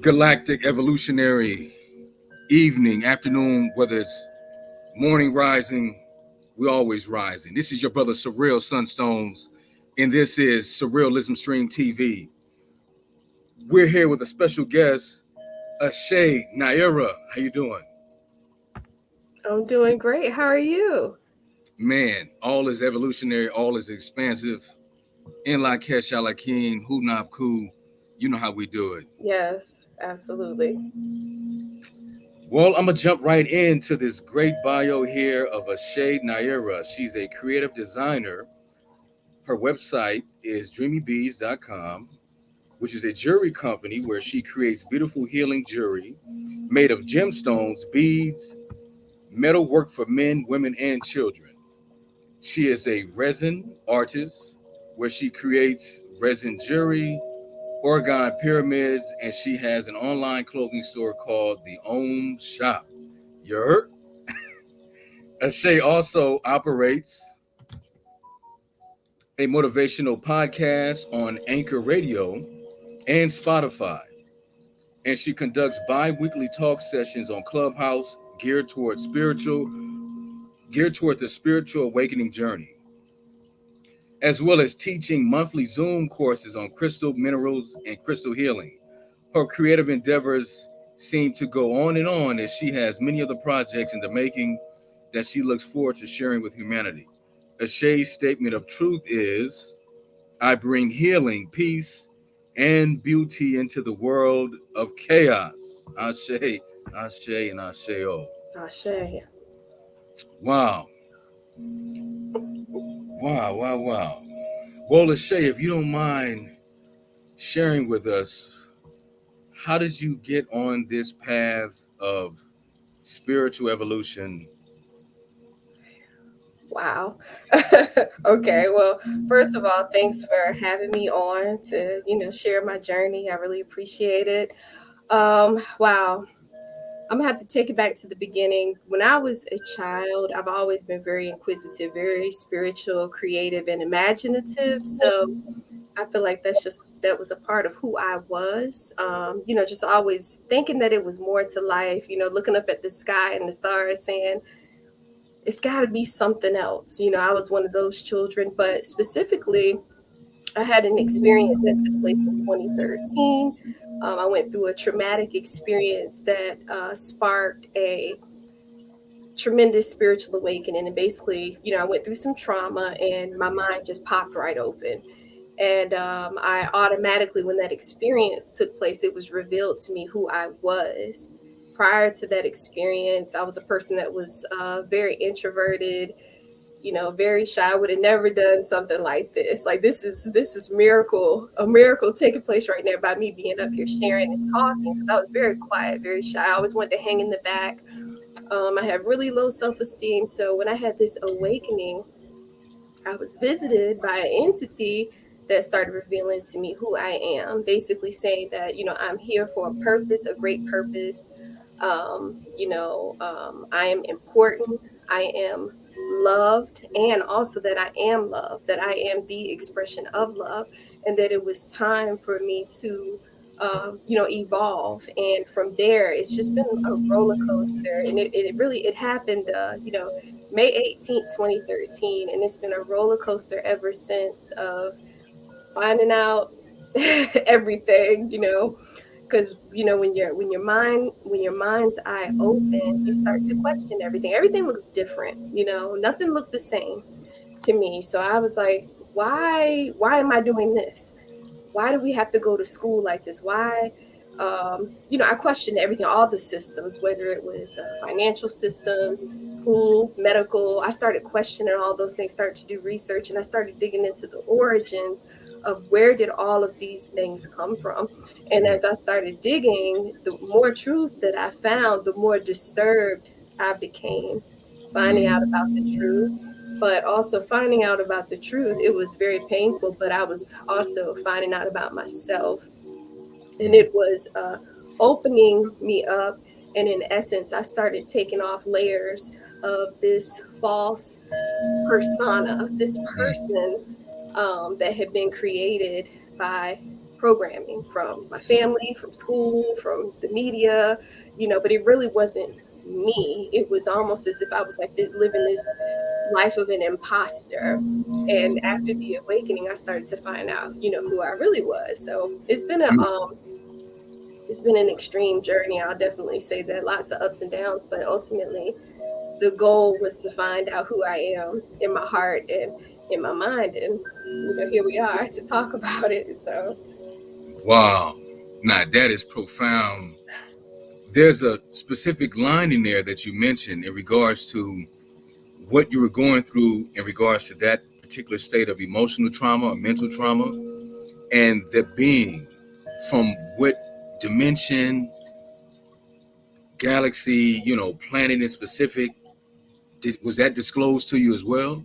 galactic evolutionary evening, afternoon, whether it's morning rising, we always rising. This is your brother Surreal Sunstones, and this is Surrealism Stream TV. We're here with a special guest, Eshe Naira. How you doing? I'm doing great. How are you? Man, all is evolutionary, all is expansive. In la Kesh Alakin, Hu Nab Ku. You know how we do it. Yes, absolutely. Well, I'm gonna jump right into this great bio here of Eshe Naira. She's a creative designer. Her website is dreamybees.com, which is a jewelry company where she creates beautiful healing jewelry made of gemstones, beads, metal work for men, women, and children. She is a resin artist where she creates resin jewelry, orgone pyramids, and she has an online clothing store called the Om Shop. You heard? Eshe also operates a motivational podcast on Anchor Radio and Spotify. And she conducts bi-weekly talk sessions on Clubhouse geared towards the spiritual awakening journey, as well as teaching monthly Zoom courses on crystal minerals and crystal healing. Her creative endeavors seem to go on and on as she has many other projects in the making that she looks forward to sharing with humanity. Eshe's statement of truth is, I bring healing, peace, and beauty into the world of chaos. Ashe, Ashe, and Asheo. Ashe. Wow. Wow, wow, wow. Well, Ashe, if you don't mind sharing with us, how did you get on this path of spiritual evolution? Wow. Okay. Well, first of all, thanks for having me on to, share my journey. I really appreciate it. Wow. I'm gonna have to take it back to the beginning. When I was a child, I've always been very inquisitive, very spiritual, creative, and imaginative. So I feel like that was a part of who I was. Just always thinking that it was more to life, looking up at the sky and the stars saying, it's got to be something else. I was one of those children, but specifically, I had an experience that took place in 2013. I went through a traumatic experience that sparked a tremendous spiritual awakening. And basically, I went through some trauma and my mind just popped right open. And I automatically, when that experience took place, it was revealed to me who I was. Prior to that experience, I was a person that was very introverted, very shy. I would have never done something like this. Like this is a miracle taking place right now by me being up here sharing and talking, because I was very quiet, very shy. I always wanted to hang in the back. I had really low self-esteem. So when I had this awakening, I was visited by an entity that started revealing to me who I am, basically saying that, I'm here for a purpose, a great purpose. I am important. I am loved, and also that I am loved, that I am the expression of love, and that it was time for me to evolve. And from there, it's just been a roller coaster. And it really, it happened, May 18th, 2013. And it's been a roller coaster ever since, of finding out everything, because when your mind's eye opens, you start to question everything. Everything looks different. Nothing looked the same to me. So I was like, why am I doing this? Why do we have to go to school like this? Why? I questioned everything, all the systems, whether it was financial systems, schools, medical. I started questioning all those things, started to do research, and I started digging into the origins of where did all of these things come from. And as I started digging, the more truth that I found, the more disturbed I became, finding out about the truth. But also finding out about the truth, it was very painful, but I was also finding out about myself. And it was opening me up. And in essence, I started taking off layers of this false persona, this person that had been created by programming from my family, from school, from the media, but it really wasn't me. It was almost as if I was like living this life of an imposter. And after the awakening, I started to find out, who I really was. So it's been an extreme journey. I'll definitely say that, lots of ups and downs, but ultimately the goal was to find out who I am in my heart and in my mind. And, here we are to talk about it. So. Wow. Now, that is profound. There's a specific line in there that you mentioned in regards to what you were going through in regards to that particular state of emotional trauma or mental trauma, and the being from what dimension, galaxy, planet in specific, was that disclosed to you as well?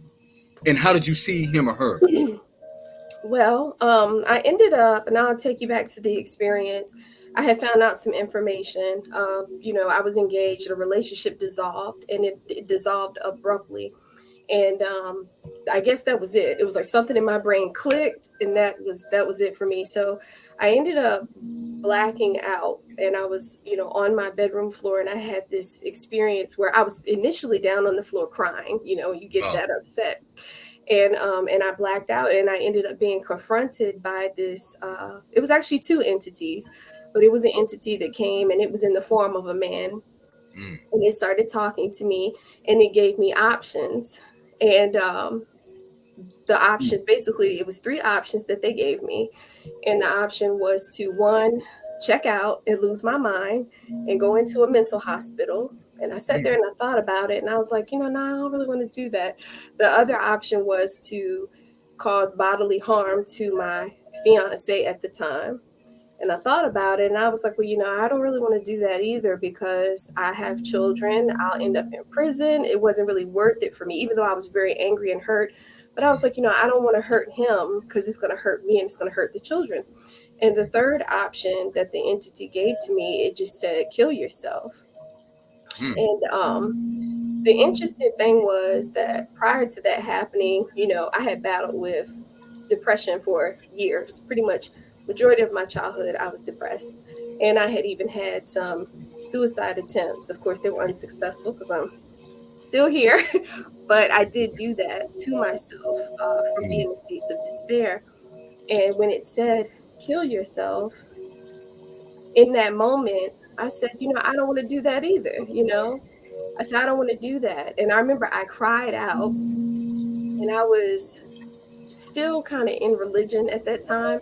And how did you see him or her? Well, I ended up, and I'll take you back to the experience. I had found out some information. I was engaged, a relationship dissolved, and it dissolved abruptly. And I guess that was it. It was like something in my brain clicked, and that was it for me. So I ended up blacking out, and I was, on my bedroom floor, and I had this experience where I was initially down on the floor crying. You get that upset. And I blacked out, and I ended up being confronted by this. It was actually two entities, but it was an entity that came, and it was in the form of a man, and it started talking to me, and it gave me options, and the options, basically, it was three options that they gave me, and the option was to, one, check out and lose my mind and go into a mental hospital. And I sat there and I thought about it, and I was like, no, I don't really want to do that. The other option was to cause bodily harm to my fiance at the time. And I thought about it, and I was like, well, I don't really want to do that either, because I have children. I'll end up in prison. It wasn't really worth it for me, even though I was very angry and hurt. But I was like, I don't want to hurt him, because it's going to hurt me and it's going to hurt the children. And the third option that the entity gave to me, it just said, kill yourself. And the interesting thing was that prior to that happening, I had battled with depression for years. Pretty much majority of my childhood, I was depressed. And I had even had some suicide attempts. Of course, they were unsuccessful because I'm still here. But I did do that to myself from being in states of despair. And when it said, kill yourself, in that moment, I said, I don't want to do that either. I said, I don't want to do that. And I remember I cried out, and I was still kind of in religion at that time.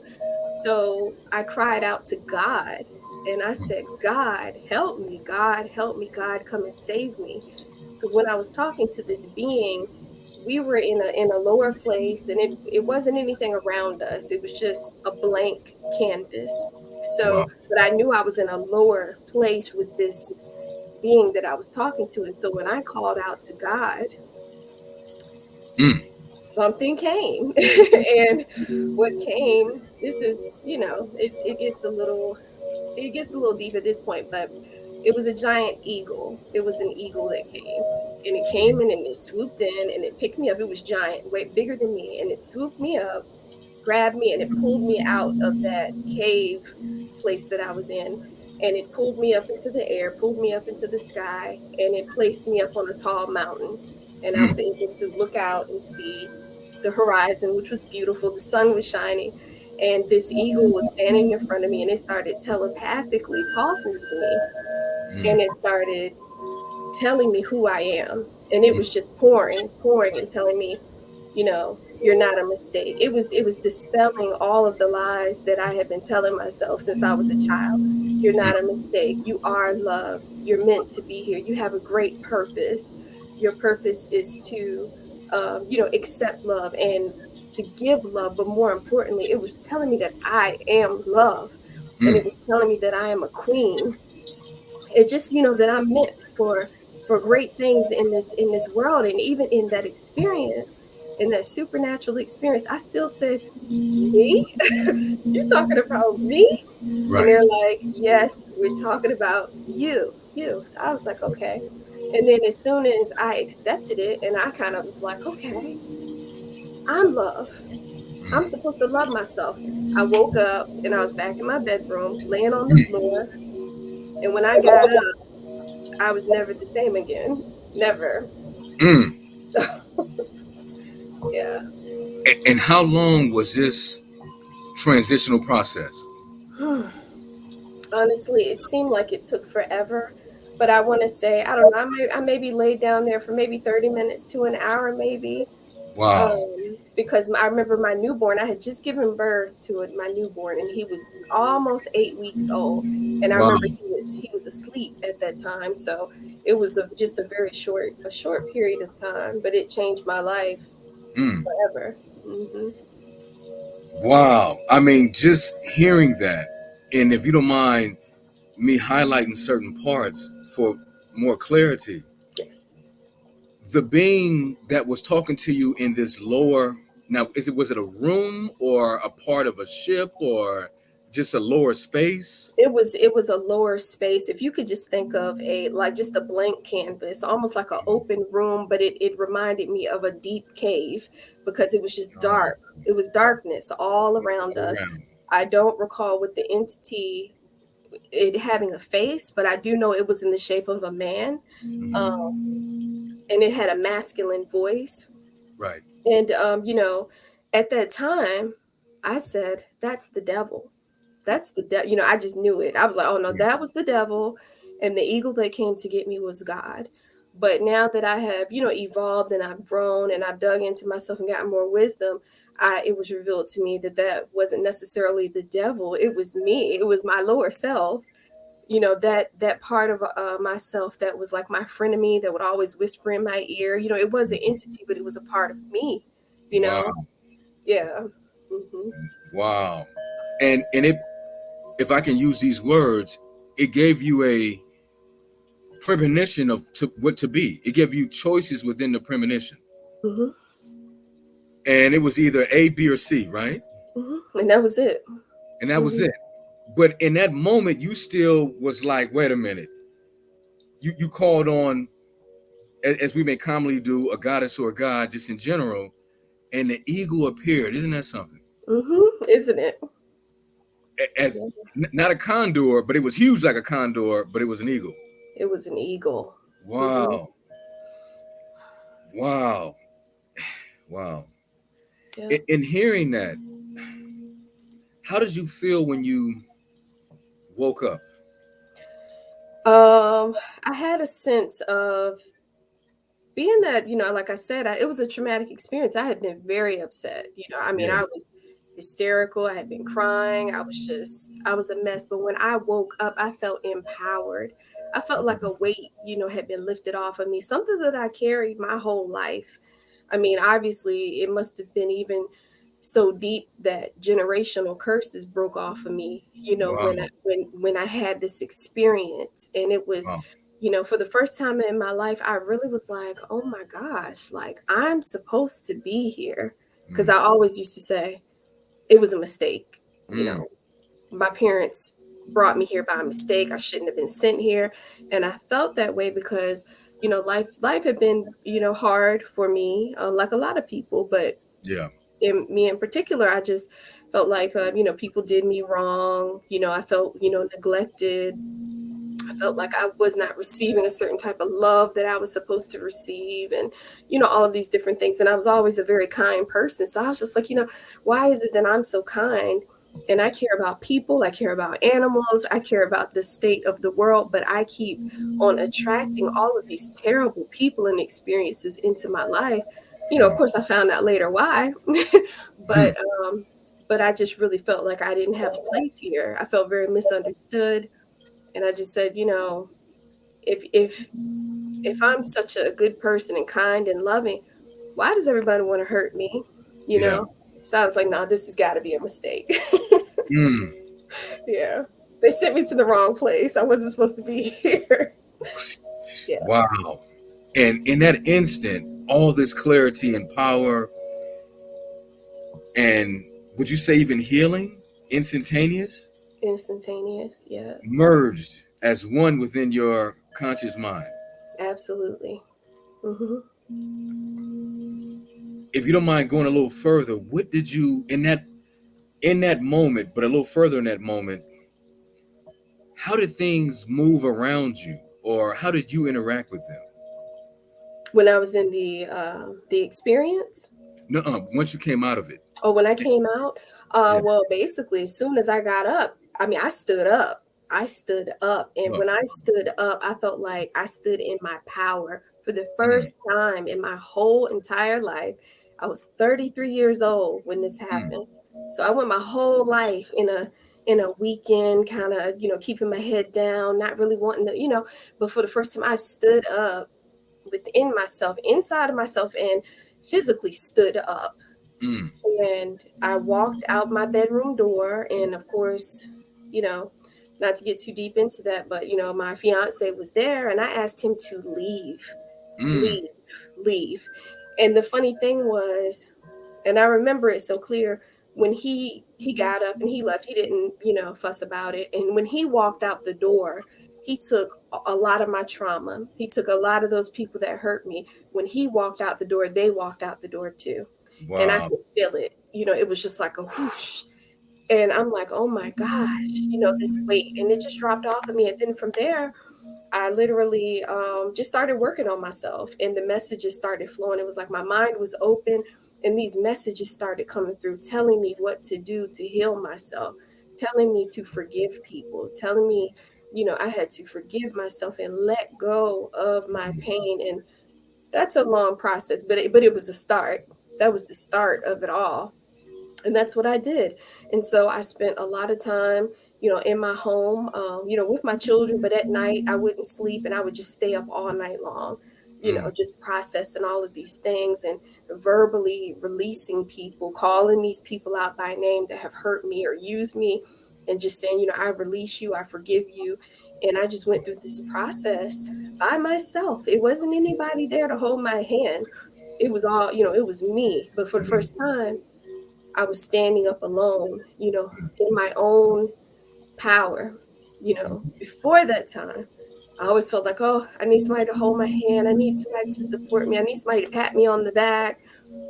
So I cried out to God, and I said, God, help me. God, help me. God, come and save me. Because when I was talking to this being, we were in a lower place, and it wasn't anything around us. It was just a blank canvas. So, but I knew I was in a lower place with this being that I was talking to. And so when I called out to God, something came. And what came, this is, it gets a little deep at this point, but it was a giant eagle. It was an eagle that came, and it came in, and it swooped in, and it picked me up. It was giant, way bigger than me, and it swooped me up, grabbed me, and it pulled me out of that cave place that I was in, and it pulled me up into the air, pulled me up into the sky, and it placed me up on a tall mountain, and I was able to look out and see the horizon, which was beautiful. The sun was shining, and this eagle was standing in front of me, and it started telepathically talking to me, and it started telling me who I am, and it was just pouring and telling me, you're not a mistake. It was dispelling all of the lies that I had been telling myself since I was a child. You're not a mistake. You are loved. You're meant to be here. You have a great purpose. Your purpose is to, accept love and to give love. But more importantly, it was telling me that I am love, and it was telling me that I am a queen. It just, that I'm meant for great things in this world. And even in that experience, in that supernatural experience, I still said, me? You're talking about me? Right. And they're like, yes, we're talking about you. So I was like, okay. And then as soon as I accepted it, and I kind of was like, okay, I'm love. I'm supposed to love myself. I woke up and I was back in my bedroom, laying on the floor. And when I got up, I was never the same again. Never. Mm. So, yeah. And how long was this transitional process? Honestly, it seemed like it took forever. But I want to say, I don't know, I maybe laid down there for maybe 30 minutes to an hour, maybe. Wow. Because I remember my newborn, I had just given birth to my newborn, and he was almost 8 weeks old. And I Wow. remember he was asleep at that time. So it was just a short period of time, but it changed my life Mm. forever. Hmm. Wow. I mean, just hearing that, and if you don't mind me highlighting certain parts for more clarity, Yes. the being that was talking to you in this lower, now was it a room or a part of a ship or just a lower space? It was a lower space. If you could just think of a like just a blank canvas, almost like an open room, but it reminded me of a deep cave because it was just Oh, dark. It was darkness all around all us. around. I don't recall what the entity it having a face, but I do know it was in the shape of a man. Um, and it had a masculine voice. Right. And at that time, I said, "That's the devil." That's the I just knew it. I was like, oh no, that was the devil, and the eagle that came to get me was God. But now that I have evolved and I've grown and I've dug into myself and gotten more wisdom, it was revealed to me that that wasn't necessarily the devil. It was me. It was my lower self. That part of myself that was like my frenemy that would always whisper in my ear. It was an entity, but it was a part of me. you Wow. know yeah. Hmm. Wow. And it, if I can use these words, it gave you a premonition of what to be. It gave you choices within the premonition. Hmm. And it was either A, B, or C, right? And that was it. And that was Hmm. it. But in that moment, you still was like, wait a minute. You called on, as we may commonly do, a goddess or a god, just in general, and the eagle appeared. Isn't that something? Isn't it? As Yeah. not a condor, but it was huge like a condor, but it was an eagle. It was an eagle. Hmm. Wow. Wow. Wow. Yeah. In hearing that, how did you feel when you woke up? I had a sense of being that, like I said, it was a traumatic experience. I had been very upset. I mean, Yeah. I was hysterical. I had been crying. I was a mess. But when I woke up, I felt empowered. I felt like a weight, had been lifted off of me, something that I carried my whole life. I mean, obviously, it must have been even so deep that generational curses broke off of me, when Wow. I had this experience. And it was, Wow. for the first time in my life, I really was like, oh my gosh, like I'm supposed to be here. Because Mm. I always used to say it was a mistake. You Mm. know, my parents brought me here by mistake. I shouldn't have been sent here. And I felt that way because, life had been, hard for me, like a lot of people. But Yeah. in me in particular, I just felt like, people did me wrong. I felt, neglected. I felt like I was not receiving a certain type of love that I was supposed to receive, and all of these different things. And I was always a very kind person, so I was just like, why is it that I'm so kind and I care about people, I care about animals, I care about the state of the world, but I keep on attracting all of these terrible people and experiences into my life. Of course, I found out later why, but Mm. um, but I just really felt like I didn't have a place here. I felt very misunderstood, and I just said, if I'm such a good person and kind and loving, why does everybody want to hurt me? You Yeah. know? So I was like, no, this has got to be a mistake. Mm. Yeah. They sent me to the wrong place. I wasn't supposed to be here. Yeah. Wow. And in that instant, all this clarity and power, and would you say even healing, instantaneous, Instantaneous. Yeah. merged as one within your conscious mind. Absolutely. Hmm. if you don't mind going a little further, what did you in that moment, but a little further in that moment, how did things move around you, or how did you interact with them? When I was in the experience. No, once you came out of it. Oh, when I came out, Yeah. well, basically, as soon as I got up, I mean, I stood up. I stood up. And Oh, when I stood up, I felt like I stood in my power for the mm, first time in my whole entire life. I was 33 years old when this mm, happened. So I went my whole life in a weekend, kind of, keeping my head down, not really wanting to, but for the first time I stood up within myself, inside of myself, and physically stood up. mm, And I walked out my bedroom door, and of course, you know, not to get too deep into that, but my fiance was there, and I asked him to leave, mm, leave, leave. And the funny thing was, and I remember it so clear, when he got up and he left, he didn't, fuss about it. And when he walked out the door, he took a lot of my trauma. He took a lot of those people that hurt me. When he walked out the door, they walked out the door too. And I wow. could feel it. It was just like a whoosh. And I'm like, oh my gosh, this weight. And it just dropped off of me. And then from there, I literally just started working on myself, and the messages started flowing. It was like my mind was open, and these messages started coming through, telling me what to do to heal myself, telling me to forgive people, telling me, I had to forgive myself and let go of my pain. And that's a long process, but it was a start. That was the start of it all. And that's what I did. And so I spent a lot of time, in my home, with my children. But at night, I wouldn't sleep, and I would just stay up all night long, Mm, just processing all of these things and verbally releasing people, calling these people out by name that have hurt me or used me, and just saying, I release you, I forgive you. And I just went through this process by myself. It wasn't anybody there to hold my hand. It was all, it was me. But for the first time, I was standing up alone, in my own power. Before that time, I always felt like, oh, I need somebody to hold my hand. I need somebody to support me. I need somebody to pat me on the back.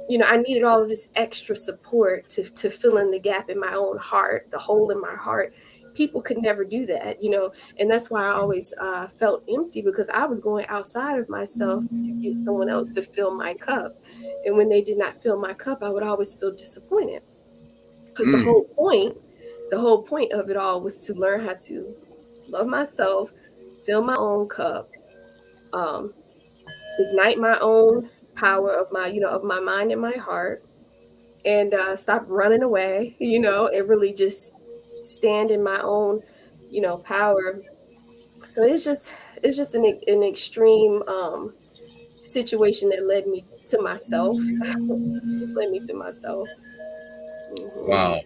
I needed all of this extra support to fill in the gap in my own heart, the hole in my heart. People could never do that, and that's why I always felt empty, because I was going outside of myself to get someone else to fill my cup. And when they did not fill my cup, I would always feel disappointed, because the mm, whole point of it all was to learn how to love myself, fill my own cup, um, ignite my own power of my mind and my heart, and stop running away, and really just stand in my own, power. So it's just an extreme situation that led me to myself. Just led me to myself. Hmm. wow.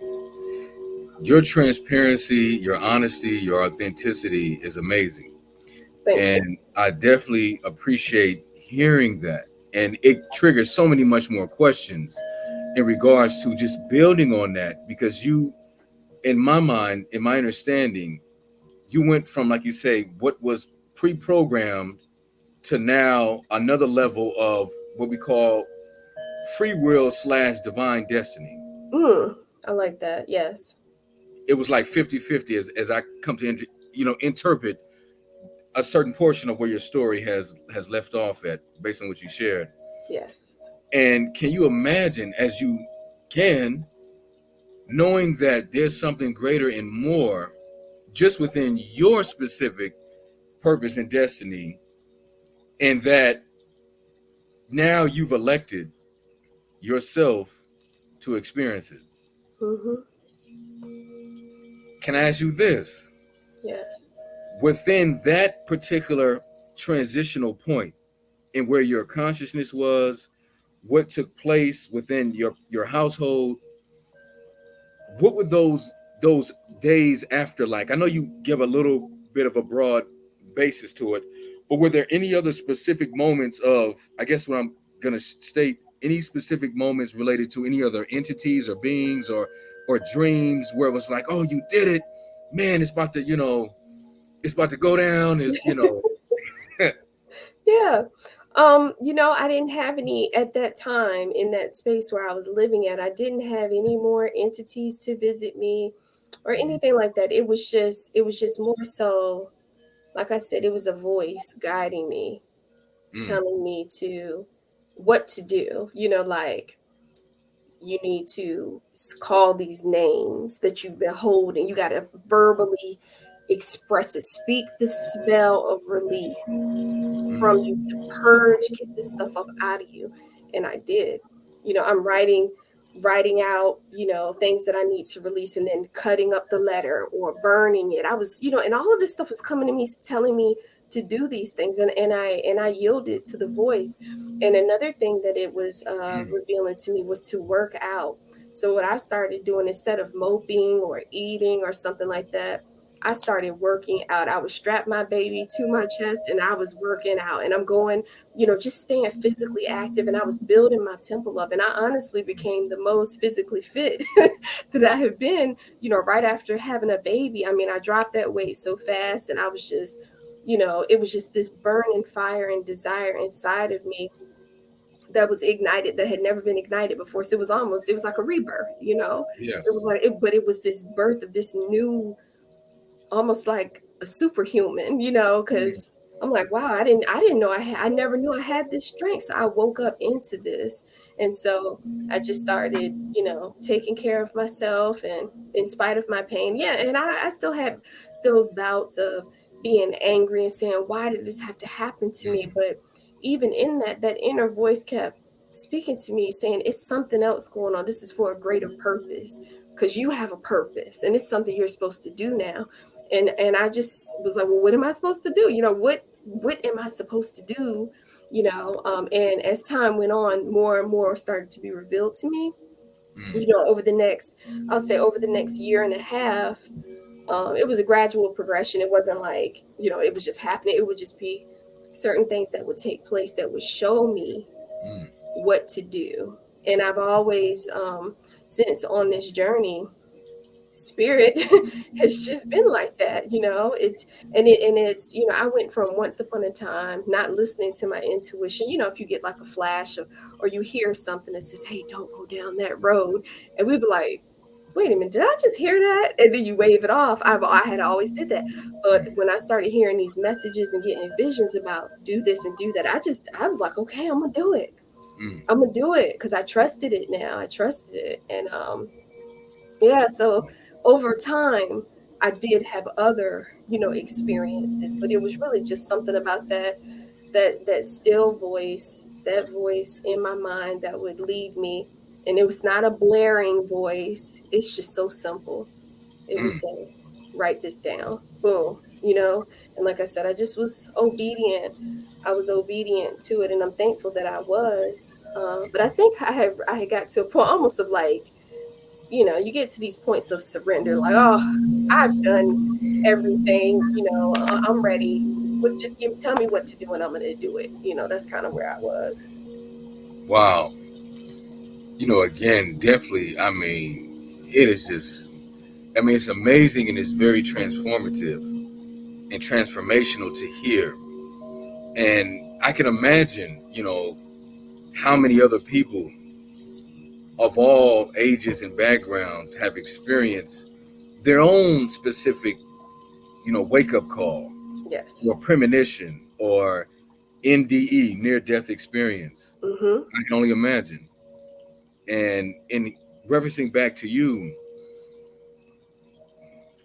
Your transparency, your honesty, your authenticity is amazing. Thank you. And I definitely appreciate hearing that. And it triggers so many much more questions in regards to just building on that, because you, in my mind, in my understanding, you went from, like you say, what was pre-programmed to now another level of what we call free will slash divine destiny. Mm, I like that. Yes. It was like 50-50 as I come to interpret a certain portion of where your story has left off at, based on what you shared. Yes. And can you imagine, as you can, knowing that there's something greater and more just within your specific purpose and destiny, and that now you've elected yourself to experience it? Hmm. Can I ask you this? Yes. Within that particular transitional point in where your consciousness was, what took place within your household, what were those days after like? I know you give a little bit of a broad basis to it, but were there any other specific moments of, I guess what I'm going to state, any specific moments related to any other entities or beings or dreams where it was like, oh, you did it, man, it's about to, it's about to go down, is Yeah. I didn't have any at that time in that space where I was living at. I didn't have any more entities to visit me or Mhm. anything like that. It was just more so, like I said, it was a voice guiding me, Mm. telling me to what to do. Like you need to call these names that you've been holding. You got to verbally express it. Speak the spell of release from you to purge, get this stuff up out of you. And I did. I'm writing out, things that I need to release and then cutting up the letter or burning it. I was, and all of this stuff was coming to me, telling me to do these things. And I yielded to the voice. And another thing that it was Mm. revealing to me was to work out. So what I started doing, instead of moping or eating or something like that, I started working out. I would strap my baby to my chest and I was working out, and I'm going, just staying physically active. And I was building my temple up. And I honestly became the most physically fit that I have been, right after having a baby. I mean, I dropped that weight so fast, and I was just, it was just this burning fire and desire inside of me that was ignited, that had never been ignited before. So it was like a rebirth. It was Yes. like, but it was this birth of this new, almost like a superhuman, Mm. because I'm like, wow, I didn't know I never knew I had this strength. So I woke up into this. And so I just started, taking care of myself, and in spite of my pain. Yeah. And I still had those bouts of being angry and saying, why did this have to happen to me? Mm. But even in that inner voice kept speaking to me, saying, it's something else going on. This is for a greater purpose, because you have a purpose and it's something you're supposed to do now. And I just was like, well, what am I supposed to do? What am I supposed to do? And as time went on, more and more started to be revealed to me. Mm. I'll say over the next year and a half, it was a gradual progression. It wasn't like, it was just happening. It would just be certain things that would take place that would show me Mm. what to do. And I've always, since on this journey, spirit has just been like that. It's, I went from once upon a time not listening to my intuition. If you get like a flash, or you hear something that says, hey, don't go down that road, and we'd be like, wait a minute, did I just hear that? And then you wave it off. I had always did that. But when I started hearing these messages and getting visions about do this and do that, I was like, okay, I'm gonna do it. Mm. I'm gonna do it because I trusted it now. I trusted it. And yeah, so over time, I did have other, experiences, but it was really just something about that still voice, that voice in my mind that would lead me. And it was not a blaring voice. It's just so simple. It would Mm. say, write this down. Boom. And like I said, I just was obedient. I was obedient to it, and I'm thankful that I was. But I think I had got to a point almost of like, you get to these points of surrender, like, oh, I've done everything, I'm ready. Just tell me what to do and I'm going to do it. That's kind of where I was. Wow. Again, definitely. I mean, it is just. I mean, it's amazing and it's very transformative and transformational to hear. And I can imagine, how many other people of all ages and backgrounds have experienced their own specific, wake up call Yes. or premonition or NDE, near death experience. Mm-hmm. I can only imagine. And in referencing back to you,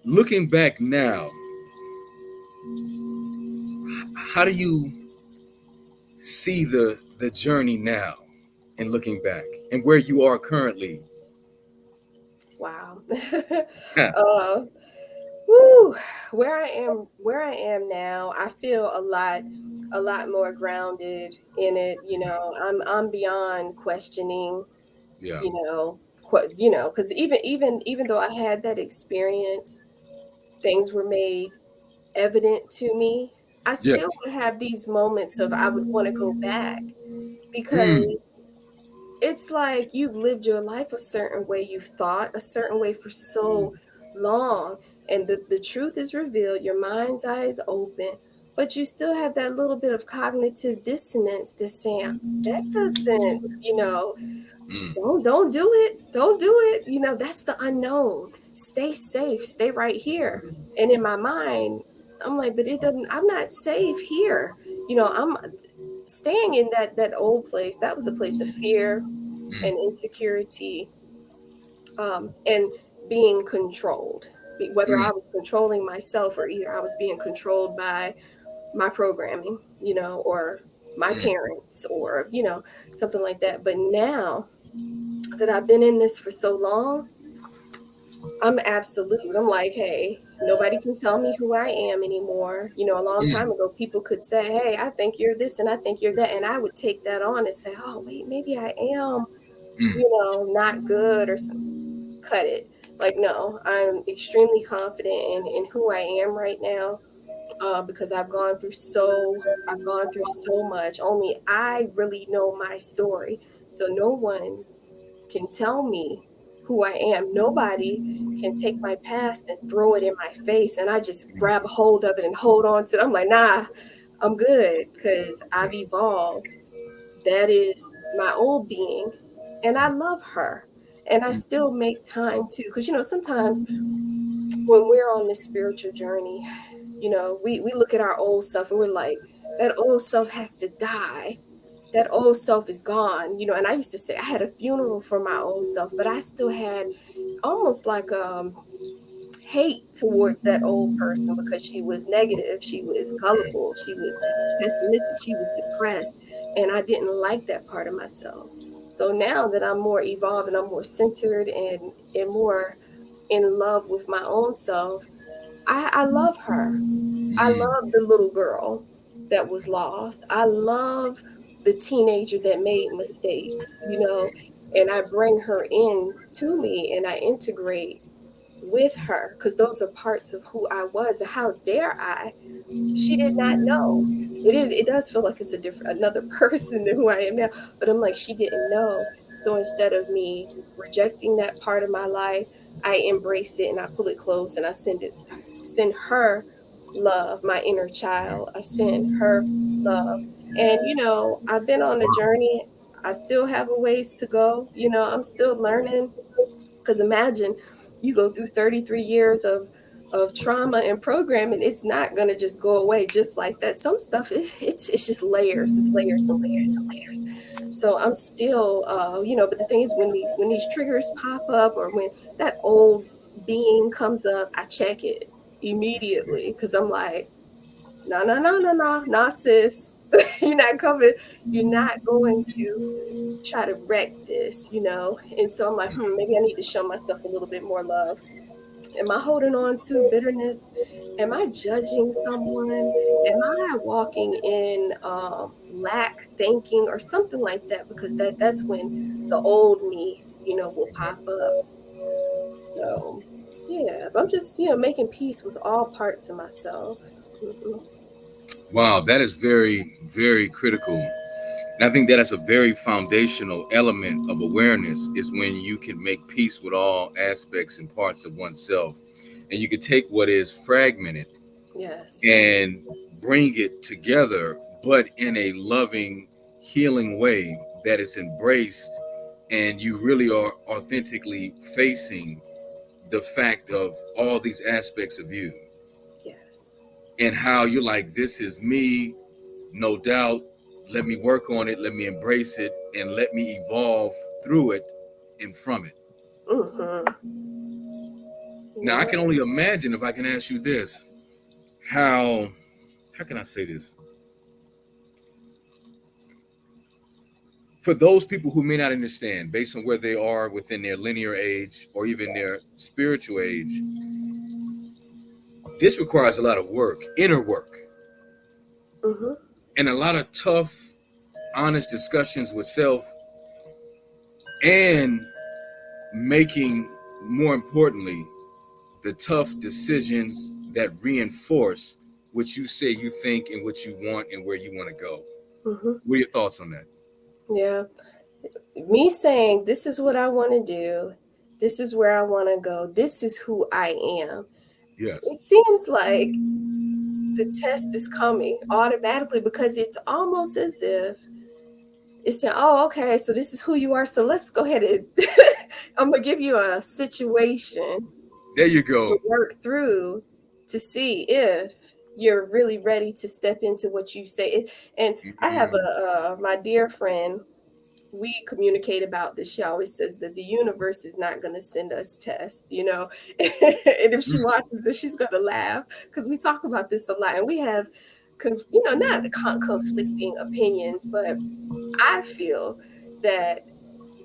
looking back now, how do you see the journey now and looking back and where you are currently? Wow. Yeah. uh, woo, where I am now, I feel a lot more grounded in it. I'm beyond questioning, Yeah. because even though I had that experience, things were made evident to me. I Yeah. still would have these moments of I would want to go back, Mm. because it's like you've lived your life a certain way, you've thought a certain way for so long, and the truth is revealed, your mind's eye is open. but you still have that little bit of cognitive dissonance that's saying that doesn't, Mm, don't do it, don't do it. That's the unknown. Stay safe, stay right here. And in my mind, I'm like, but it doesn't. I'm not safe here. I'm staying in that old place. That was a place of fear and mm, insecurity, and being controlled. Whether I mm, was controlling myself or either I was being controlled by my programming, or my mm, parents, or something like that. But now that I've been in this for so long, I'm absolute. I'm like, hey, nobody can tell me who I am anymore. A long time mm, ago, people could say, hey, I think you're this and I think you're that. And I would take that on and say, oh, wait, maybe I am, mm, not good or something. Cut it. Like, no, I'm extremely confident in who I am right now. Because I've gone through so much. Only I really know my story. So no one can tell me who I am. Nobody can take my past and throw it in my face and I just grab a hold of it and hold on to it. I'm like, nah, I'm good because I've evolved. That is my old being. And I love her. And I mm, still make time to, because sometimes when we're on this spiritual journey, we look at our old self and we're like, that old self has to die. That old self is gone. And I used to say I had a funeral for my old self, but I still had almost like hate towards that old person because she was negative, she was gullible, she was pessimistic, she was depressed, and I didn't like that part of myself. So now that I'm more evolved and I'm more centered and more in love with my own self, I love her. I mm, love the little girl that was lost. I love the teenager that made mistakes, and I bring her in to me and I integrate with her because those are parts of who I was. And how dare I? She did not know. It does feel like it's another person than who I am now. But I'm like, she didn't know. So instead of me rejecting that part of my life, I embrace it and I pull it close and I send her love, my inner child. I send her love. And I've been on a journey. I still have a ways to go. I'm still learning. Because imagine you go through 33 years of trauma and programming, it's not going to just go away just like that. Some stuff is it's just layers, it's layers and layers and layers. So I'm still, but the thing is, when these triggers pop up or when that old being comes up, I check it immediately because I'm like, no, no, no, no, no, no, sis, you're not coming, you're not going to try to wreck this. And so I'm like, maybe I need to show myself a little bit more love. Am I holding on to bitterness? Am I judging someone? Am I walking in lack thinking or something like that? Because that's when the old me, will pop up. So yeah, but I'm just, making peace with all parts of myself. Hmm. wow, that is very, very critical. And I think that is a very foundational element of awareness is when you can make peace with all aspects and parts of oneself. And you can take what is fragmented Yes. and bring it together, but in a loving, healing way that is embraced. And you really are authentically facing the fact of all these aspects of you Yes. and how you're like, this is me, no doubt. Let me work on it, let me embrace it, and let me evolve through it and from it. Hmm. Now, I Yeah. can only imagine if I can ask you this, how how can I say this? For those people who may not understand, based on where they are within their linear age or even their spiritual age, this requires a lot of work, inner work, Hmm. and a lot of tough, honest discussions with self and making, more importantly, the tough decisions that reinforce what you say you think and what you want and where you want to go. Hmm. What are your thoughts on that? Yeah. Me saying, this is what I want to do, this is where I want to go, this is who I am. Yes. It seems like the test is coming automatically, because it's almost as if it's saying, oh, okay, so this is who you are. So let's go ahead and I'm going to give you a situation There you go. to work through to see if you're really ready to step into what you say. And I have Mm. my dear friend, we communicate about this. She always says that the universe is not going to send us tests, you know. And if she Mm. watches this, she's going to laugh, because we talk about this a lot, and we have, you know, not conflicting opinions, but I feel that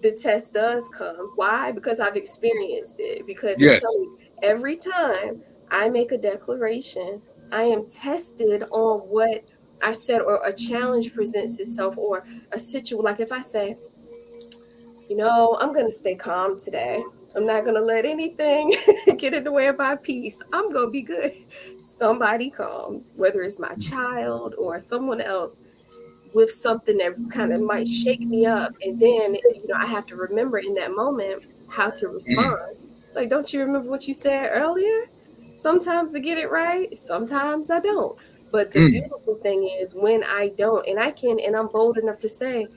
the test does come. Why? Because I've experienced it. Because I'm Yes. telling you, every time I make a declaration, I am tested on what I said, or a challenge presents itself, or a situation. Like if I say, you know, I'm going to stay calm today. I'm not going to let anything get in the way of my peace. I'm going to be good. Somebody comes, whether it's my child or someone else, with something that kind of might shake me up. And then, you know, I have to remember in that moment how to respond. Mm. It's like, don't you remember what you said earlier? Sometimes I get it right, sometimes I don't. But the Mm. beautiful thing is when I don't, and I'm bold enough to say,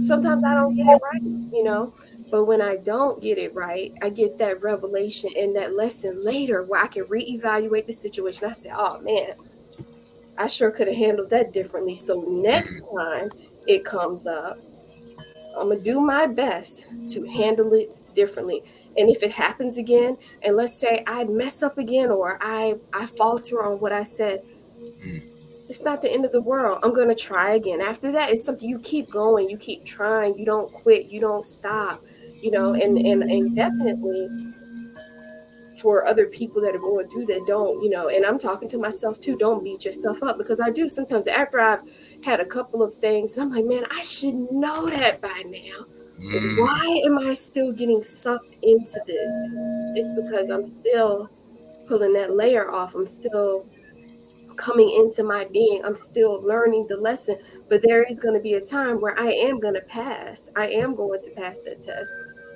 sometimes I don't get it right, you know. But when I don't get it right, I get that revelation and that lesson later where I can reevaluate the situation. I say, oh man, I sure could have handled that differently. So next Mm. time it comes up, I'm going to do my best to handle it differently. And if it happens again, and let's say I mess up again, or I falter on what I said, Mm. it's not the end of the world. I'm going to try again. After that, it's something you keep going, you keep trying, you don't quit, you don't stop, you know. And definitely for other people that are going through that, don't, you know, and I'm talking to myself too, don't beat yourself up, because I do sometimes after I've had a couple of things and I'm like, man, I should know that by now. Mm. Why am I still getting sucked into this? It's because I'm still pulling that layer off. I'm still coming into my being. I'm still learning the lesson, but there is going to be a time where I am going to pass. I am going to pass that test.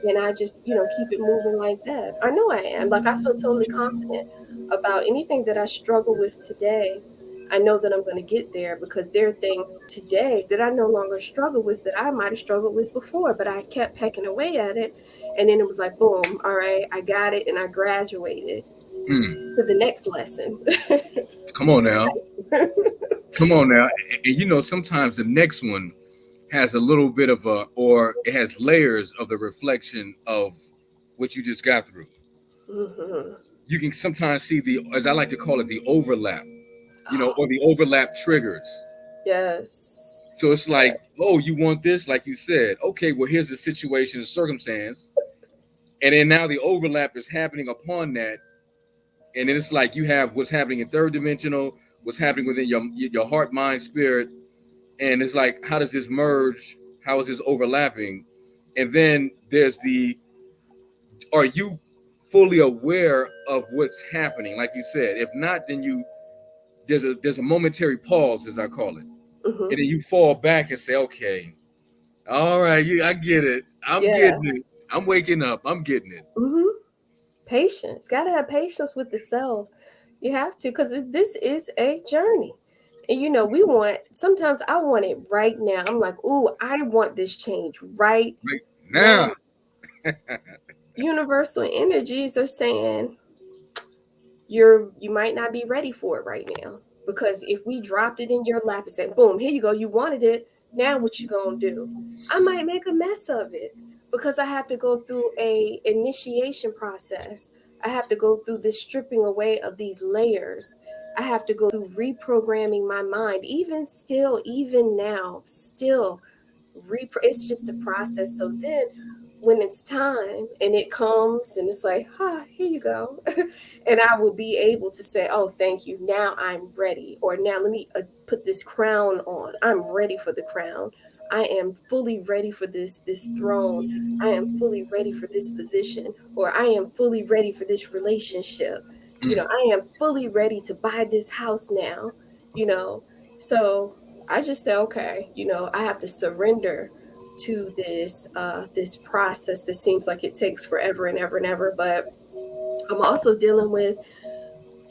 And I just, you know, keep it moving like that. I know I am. Like I feel totally confident about anything that I struggle with today. I know that I'm going to get there, because there are things today that I no longer struggle with that I might have struggled with before, but I kept pecking away at it. And then it was like, boom, all right, I got it. And I graduated Mm. to the next lesson. Come on now. Come on now. And you know, sometimes the next one has a little bit of a, or it has layers of the reflection of what you just got through. Mhm. You can sometimes see the, as I like to call it, the overlap, you know, Oh, or the overlap triggers. yes. So it's Yeah. like, oh, you want this, like you said. Okay, well, here's the situation, the circumstance, and then now the overlap is happening upon that, and then it's like you have what's happening in third dimensional, what's happening within your heart, mind, spirit, and it's like, how does this merge? How is this overlapping? And then there's the, are you fully aware of what's happening? Like you said, if not, then you, there's a momentary pause, as I call it, and Mhm. then you fall back and say, okay, all right, I get it. I'm Yeah. getting it. I'm waking up. I'm getting it. Mhm. Patience. Got to have patience with the self. You have to, because this is a journey. And you know, we want, sometimes I want it right now. I'm like, ooh, I want this change right Right now. now. Universal energies are saying, you might not be ready for it right now, because if we dropped it in your lap and said, boom, here you go, you wanted it, now what you gonna do? I might make a mess of it, because I have to go through a initiation process. I have to go through this stripping away of these layers. I have to go through reprogramming my mind, even still, even now, still it's just a process. So then when it's time and it comes and it's like, here you go. And I will be able to say, oh, thank you. Now I'm ready. Or now let me put this crown on. I'm ready for the crown. I am fully ready for this throne. I am fully ready for this position, or I am fully ready for this relationship. You know, Mm. I am fully ready to buy this house now, you know. So I just say, okay, you know, I have to surrender to this process that seems like it takes forever and ever and ever. But I'm also dealing with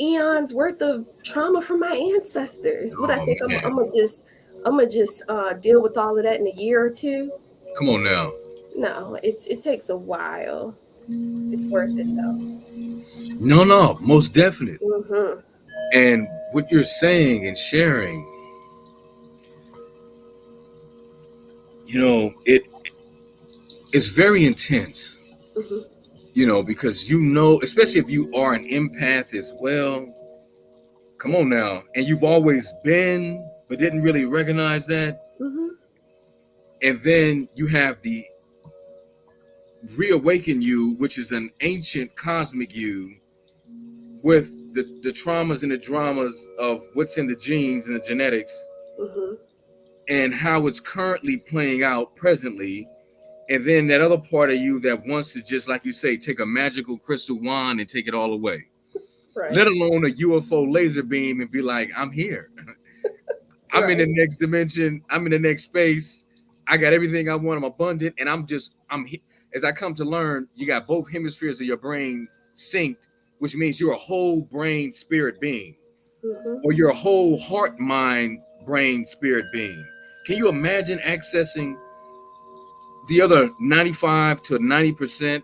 eons worth of trauma from my ancestors. What I Oh think man, I'm gonna just deal with all of that in a year or two. come on now. No, it takes a while. It's worth it No, no, most definite. though. Mm-hmm. And what you're saying and sharing, it's very intense. Mm-hmm. Because especially if you are an empath as well. Come on now, and you've always been, but didn't really recognize that. Mm-hmm. And then you have the reawaken you, which is an ancient cosmic you, with the traumas and the dramas of what's in the genes and the genetics, Mm-hmm. and how it's currently playing out presently. And then that other part of you that wants to, just like you say, take a magical crystal wand and take it all away, let Right. alone a UFO laser beam, and be like, I'm here. I'm in Right. the next dimension. I'm in the next space. I got everything I want. I'm abundant, and as I come to learn, you got both hemispheres of your brain synced, which means you're a whole brain spirit being, Mm-hmm. or you're a whole heart mind brain spirit being. Can you imagine accessing the other 95 to 90%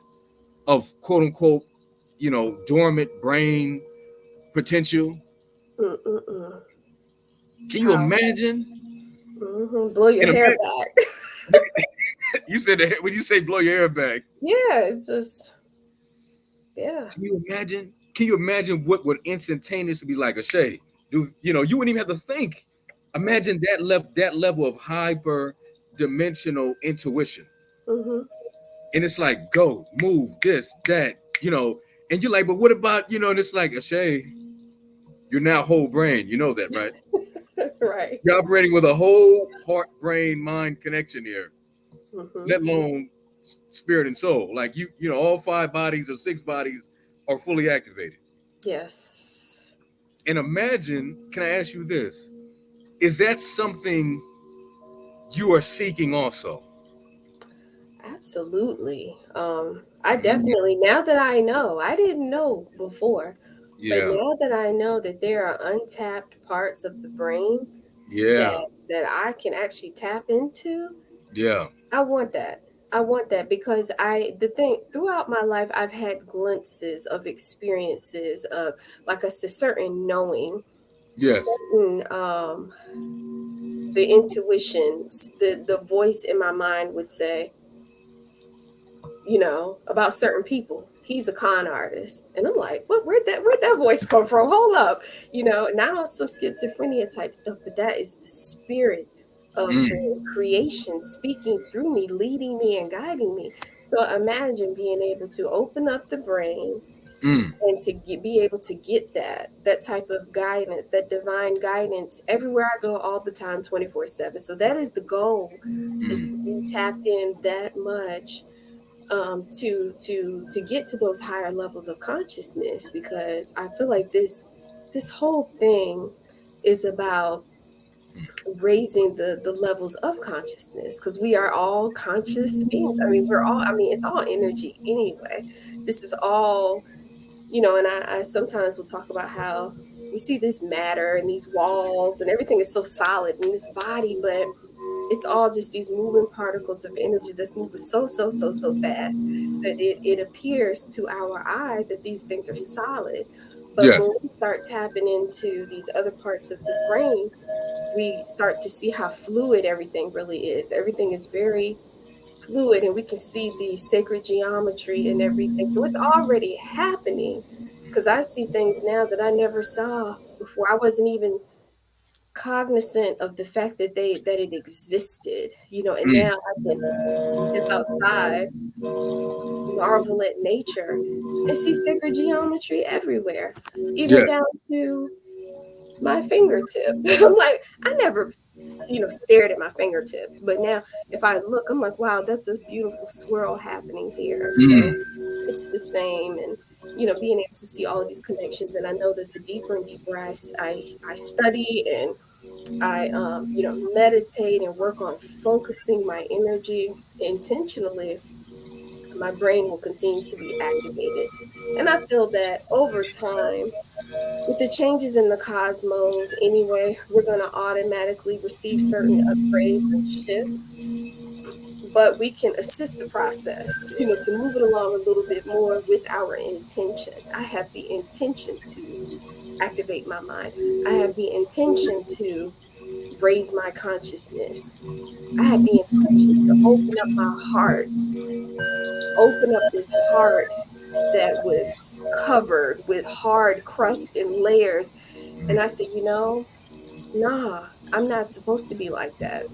of quote unquote, dormant brain potential? Mm-mm-mm. Can you Powerful. imagine? Mm-hmm. Blow your And hair imagine, back. you said that when you say blow your hair back. Yeah, it's just yeah. Can you imagine what would instantaneously be like? Eshe, you wouldn't even have to think. Right. Imagine that level of hyper dimensional intuition. Mm-hmm. And it's like, go, move, this, that, and you're like, but what about, and it's like, Eshe, you're now whole brain. You know that, right? Right. You're operating with a whole heart, brain, mind connection here, Mm-hmm. let alone spirit and soul. Like all five bodies or six bodies are fully activated. Yes. And imagine, can I ask you this? Is that something you are seeking also? Absolutely. I Mm, definitely, now that I know, I didn't know before, but yeah, now that I know that there are untapped parts of the brain yeah, that I can actually tap into, yeah, I want that. I want that because the thing throughout my life, I've had glimpses of experiences of, like I said, certain knowing, yes, certain the intuition, the voice in my mind would say, about certain people. He's a con artist. And I'm like, what, where'd that voice come from? Hold up. Not on some schizophrenia type stuff, but that is the spirit of the mm, creation speaking through me, leading me and guiding me. So imagine being able to open up the brain mm, and to be able to get that type of guidance, that divine guidance everywhere I go all the time, 24/7. So that is the goal, is to be mm, tapped in that much, to get to those higher levels of consciousness, because I feel like this whole thing is about raising the levels of consciousness, because we are all conscious beings. I mean, it's all energy anyway. This is all, and I sometimes will talk about how we see this matter and these walls and everything is so solid in this body, but it's all just these moving particles of energy that's moving so, so, so, so fast that it appears to our eye that these things are solid. But yes, when we start tapping into these other parts of the brain, we start to see how fluid everything really is. Everything is very fluid, and we can see the sacred geometry and everything. So it's already happening, because I see things now that I never saw before. I wasn't even cognizant of the fact that it existed, and mm, now I can step outside, marvel at nature, and see sacred geometry everywhere, even yes, down to my fingertip. I'm like, I never, stared at my fingertips, but now if I look, I'm like, wow, that's a beautiful swirl happening here. So mm, it's the same. And being able to see all of these connections, and I know that the deeper and deeper I study, and I, meditate and work on focusing my energy intentionally, my brain will continue to be activated. And I feel that over time, with the changes in the cosmos anyway, we're going to automatically receive certain upgrades and shifts, but we can assist the process, to move it along a little bit more with our intention. I have the intention to activate my mind. I have the intention to raise my consciousness. I have the intention to open up my heart, open up this heart that was covered with hard crust and layers. And I said, nah, I'm not supposed to be like that.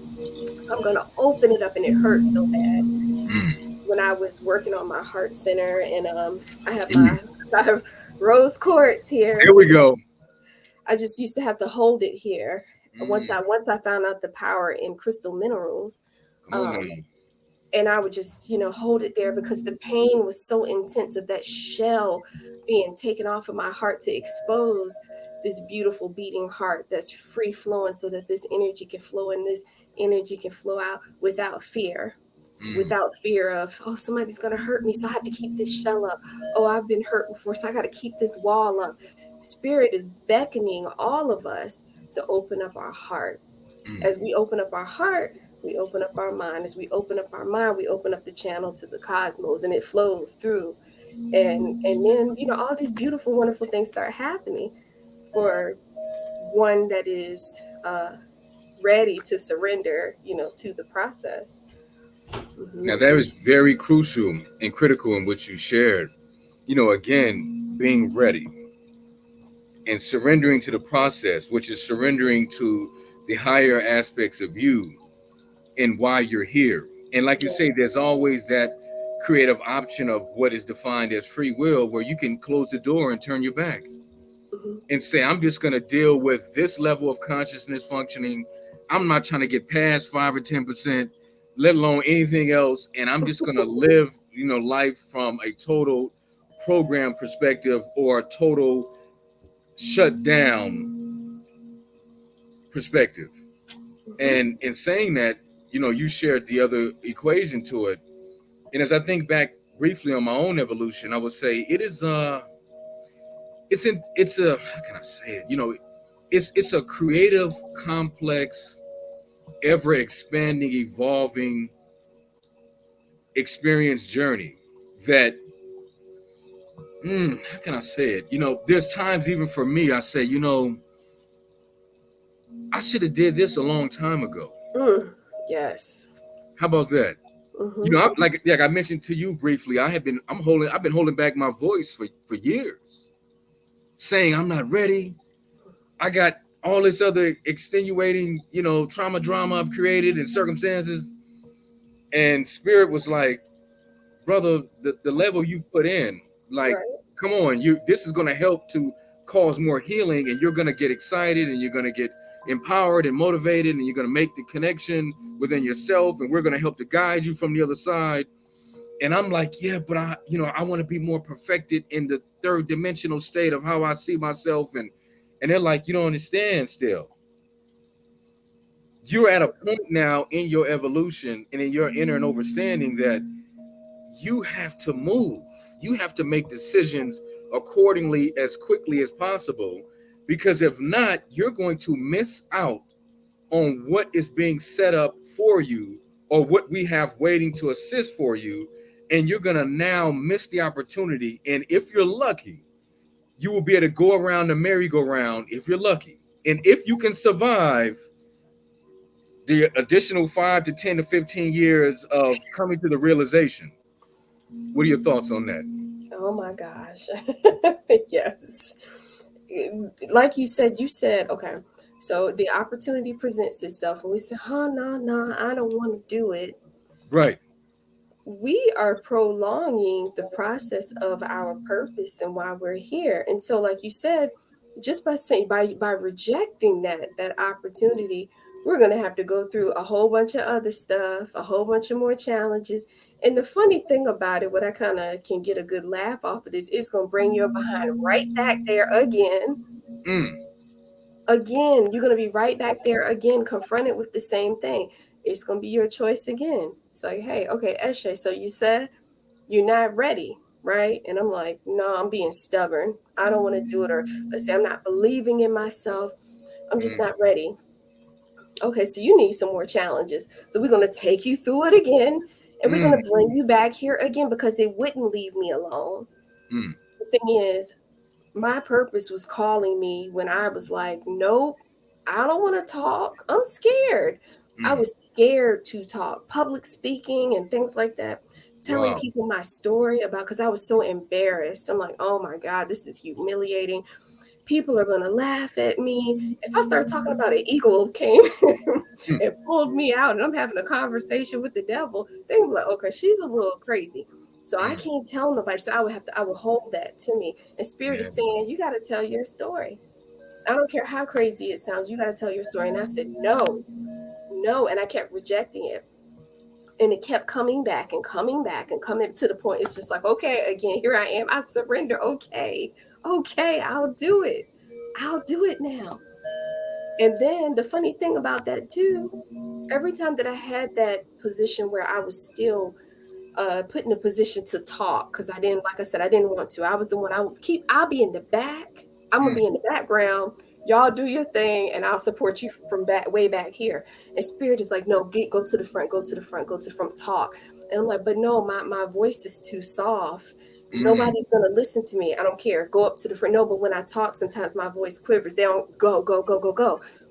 So I'm going to open it up. And it hurts so bad. Mm. When I was working on my heart center, and I have Mm. I have rose quartz There here. we go. I just used to have to hold it here. Once I Mm. once I found out the power in crystal minerals, Come on um, now. and I would just hold it there because the pain was so intense of that shell being taken off of my heart to expose this beautiful beating heart that's free flowing, so that this energy can flow and this energy can flow out without fear, Mm. without fear of, oh, somebody's going to hurt me, so I have to keep this shell up. Oh, I've been hurt before, so I got to keep this wall up. Spirit is beckoning all of us to open up our heart. As Mm. we open up our heart, we open up our mind. As we open up our mind, we open up the channel to the cosmos, and it flows through. And then, all these beautiful, wonderful things start happening for one that is ready to surrender, to the process. Now Hmm. that is very crucial and critical in what you shared. Again, being ready and surrendering to the process, which is surrendering to the higher aspects of you and why you're here. And like you Yeah. say, there's always that creative option of what is defined as free will, where you can close the door and turn your back Hmm. and say, I'm just going to deal with this level of consciousness functioning. I'm not trying to get past 5 or 10%, let alone anything else. And I'm just going to live, life from a total program perspective or a total shut down perspective. Hmm. And in saying that, you shared the other equation to it. And as I think back briefly on my own evolution, I would say it is it's a how can I say it? It's a creative, complex, ever expanding, evolving experience journey that how can I say it? There's times even for me I say, I should have did this a long time ago. Mm. Yes. How about that? Hmm. Like I mentioned to you briefly, I've been holding back my voice for years, saying I'm not ready. I got all this other extenuating, trauma drama I've created and circumstances. And spirit was like, brother, the level you've put in, like, Right. come on, this is gonna help to cause more healing, and you're gonna get excited and you're gonna get empowered and motivated, and you're gonna make the connection within yourself, and we're gonna help to guide you from the other side. And I'm like, yeah, but I want to be more perfected in the third dimensional state of how I see myself. And they're like, you don't understand still. You're at a point now in your evolution and in your inner and understanding that you have to move. You have to make decisions accordingly as quickly as possible. Because if not, you're going to miss out on what is being set up for you or what we have waiting to assist for you. And you're going to now miss the opportunity. And if you're lucky, you will be able to go around the merry-go-round if you're lucky. And if you can survive the additional 5 to 10 to 15 years of coming to the realization. What are your thoughts on that? Oh my gosh. Yes. Like you said, okay, so the opportunity presents itself, and we say, no, I don't want to do it. Right. We are prolonging the process of our purpose and why we're here. And so, like you said, just by saying, by rejecting that opportunity, we're going to have to go through a whole bunch of other stuff, a whole bunch of more challenges. And the funny thing about it, what I kind of can get a good laugh off of this, is going to bring your behind right back there again. Mm. Again, you're going to be right back there again, confronted with the same thing. It's going to be your choice again. So, hey, okay, Eshe, so you said you're not ready, right? And I'm like, no, I'm being stubborn. I don't want to do it. Or let's say I'm not believing in myself. I'm just not ready. Okay, so you need some more challenges. So we're going to take you through it again, and we're going to bring you back here again because it wouldn't leave me alone. The thing is, my purpose was calling me when I was like, nope, I don't want to talk. I'm scared. I was scared to talk, public speaking and things like that, telling people my story about, because I was so embarrassed. I'm like, oh my God, this is humiliating. People are going to laugh at me. If I start talking about an eagle came and pulled me out and I'm having a conversation with the devil, they will be like, okay, she's a little crazy. So I can't tell nobody. So I will hold that to me. And Spirit is saying, you got to tell your story. I don't care how crazy it sounds. You got to tell your story. And I said, no. And I kept rejecting it. And it kept coming back and coming to the point. It's just like, okay, again, here I am. I surrender. Okay, I'll do it. I'll do it now. And then the funny thing about that too, every time that I had that position where I was still put in a position to talk, because I didn't, like I said, I didn't want to. I was the one, I'll be in the back. I'm going to be in the background. Y'all do your thing, and I'll support you from way back here. And Spirit is like, no, go to the front, talk. And I'm like, but no, my voice is too soft. Nobody's going to listen to me. I don't care. Go up to the front. No, but when I talk, sometimes my voice quivers. They don't go,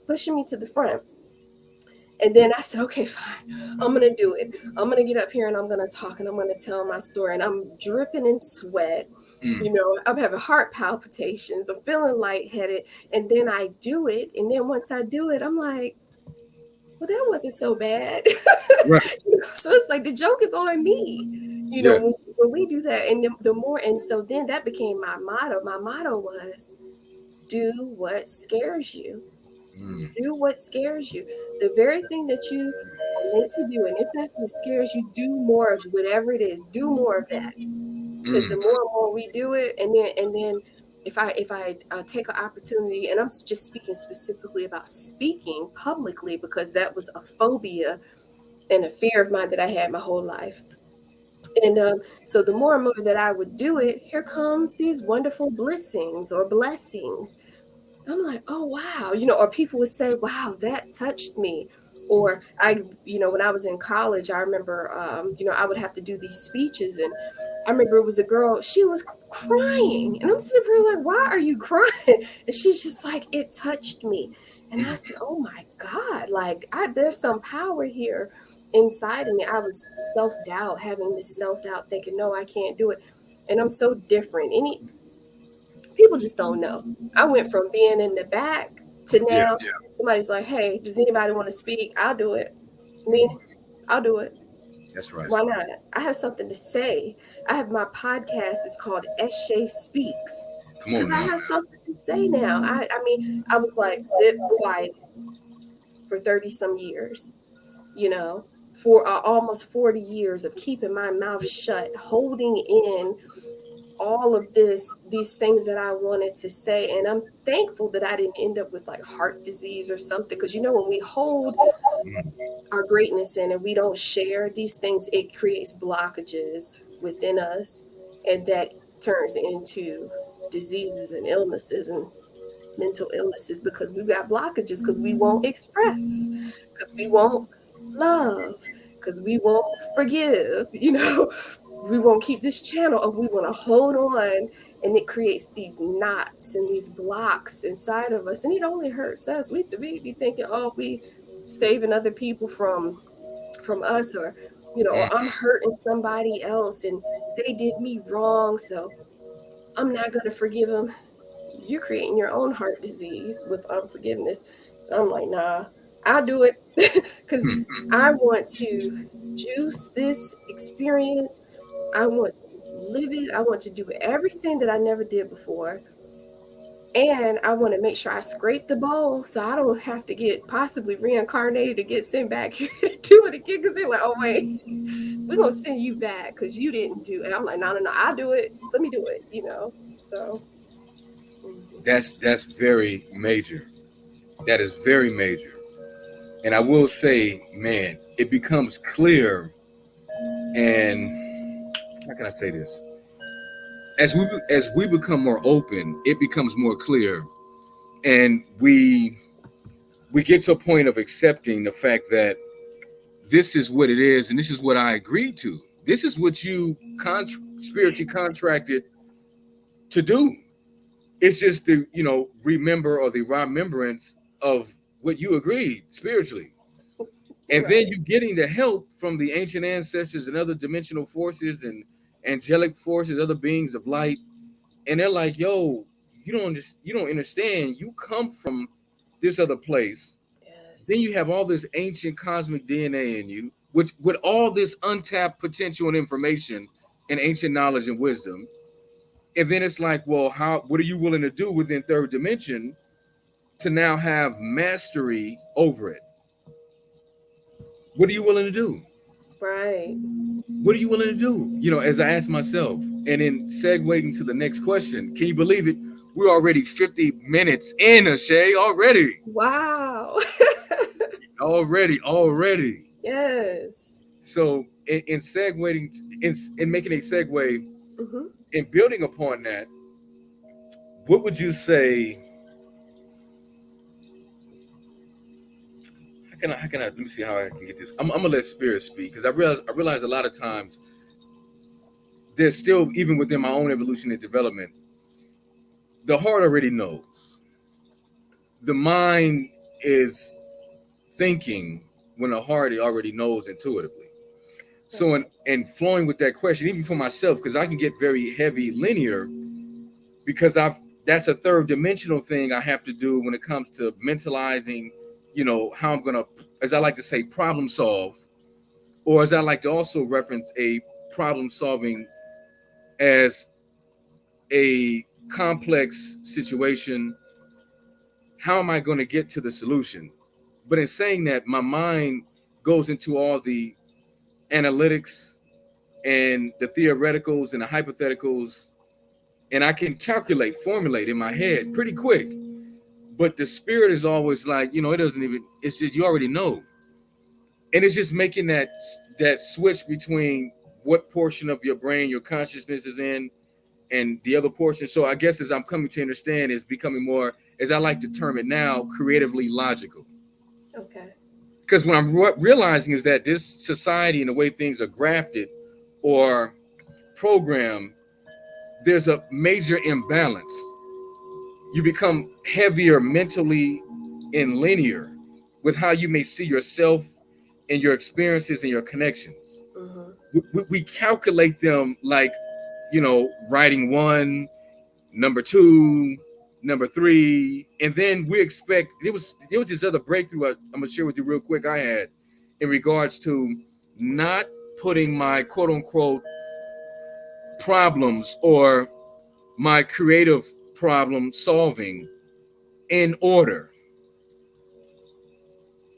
pushing me to the front. And then I said, okay, fine. I'm going to do it. I'm going to get up here and I'm going to talk and I'm going to tell my story. And I'm dripping in sweat. You know, I'm having heart palpitations. I'm feeling lightheaded. And then I do it. And then once I do it, I'm like, well, that wasn't so bad. Right. So it's like the joke is on me. You know, when we do that. And the more, and so then that became my motto. My motto was, do what scares you. Do what scares you. The very thing that you are meant to do. And if that's what scares you, do more of whatever it is. Do more of that. Because the more and more we do it, and then if I take an opportunity, and I'm just speaking specifically about speaking publicly, because that was a phobia and a fear of mine that I had my whole life. And so the more and more that I would do it, here comes these wonderful blessings. I'm like, oh, wow. You know, or people would say, wow, that touched me. Or when I was in college, I remember, I would have to do these speeches. And I remember it was a girl, she was crying. And I'm sitting here like, why are you crying? And she's just like, it touched me. And I said, oh my God, like there's some power here inside of me. I was having this self-doubt, thinking, no, I can't do it. And I'm so different. People just don't know. I went from being in the back to now somebody's like, hey, does anybody want to speak? I'll do it. I'll do it. That's right. Why not? I have something to say. I have my podcast. It's called Eshe Speaks. Come on Because I now. have something to say now. I was like zip quiet for 30 some years, for almost 40 years of keeping my mouth shut, holding in all of these things that I wanted to say. And I'm thankful that I didn't end up with like heart disease or something. Because, when we hold our greatness in and we don't share these things, it creates blockages within us. And that turns into diseases and illnesses and mental illnesses, because we've got blockages, because we won't express, because we won't love, because we won't forgive, we won't keep this channel, or we want to hold on, and it creates these knots and these blocks inside of us, and it only hurts us. We be thinking, oh, we saving other people from us, or or I'm hurting somebody else and they did me wrong, so I'm not going to forgive them. You're creating your own heart disease with unforgiveness. So I'm like, nah, I'll do it, because I want to juice this experience. I want to live it. I want to do everything that I never did before. And I want to make sure I scrape the bowl so I don't have to get possibly reincarnated to get sent back here to do it again. Because they're like, oh, wait, we're going to send you back because you didn't do it. I'm like, no, I'll do it. Let me do it, so. That's very major. That is very major. And I will say, man, it becomes clear, and how can I say this? as we become more open, it becomes more clear, and we get to a point of accepting the fact that this is what it is, and this is what I agreed to. This is what you spiritually contracted to do. It's just the remember or the remembrance of what you agreed spiritually, and then Right. you getting the help from the ancient ancestors and other dimensional forces and angelic forces, other beings of light, and they're like, "Yo, you don't understand. You come from this other place. Then you Yes. have all this ancient cosmic DNA in you, which with all this untapped potential and information and ancient knowledge and wisdom." And then it's like, well, how? What are you willing to do within third dimension to now have mastery over it? What are you willing to do? Right. What are you willing to do? As I ask myself, and then segueing to the next question, can you believe it? We're already 50 minutes in, Eshe, already. Wow. Already. Yes. So, in segueing, in making a segue, Hmm. in building upon that, what would you say? How can I? Let me see how I can get this. I'm gonna let spirit speak because I realize a lot of times there's still, even within my own evolution and development, the heart already knows. The mind is thinking when the heart already knows intuitively. So in flowing with that question, even for myself, because I can get very heavy linear because that's a third dimensional thing I have to do when it comes to mentalizing, how I'm gonna, as I like to say, problem solve, or as I like to also reference a problem solving as a complex situation. How am I going to get to the solution? But in saying that, my mind goes into all the analytics and the theoreticals and the hypotheticals, and I can calculate, formulate in my head pretty quick. But the spirit is always like, it doesn't even. It's just you already know, and it's just making that switch between what portion of your brain your consciousness is in and the other portion. So I guess as I'm coming to understand, is becoming more, as I like to term it now, creatively logical. Okay. Because what I'm realizing is that this society and the way things are grafted or programmed, there's a major imbalance. You become heavier mentally and linear with how you may see yourself and your experiences and your connections. Hmm. We calculate them like, writing one, number two, number three, and then we expect it was this other breakthrough I'm gonna share with you real quick I had in regards to not putting my quote unquote problems or my creative problem solving in order.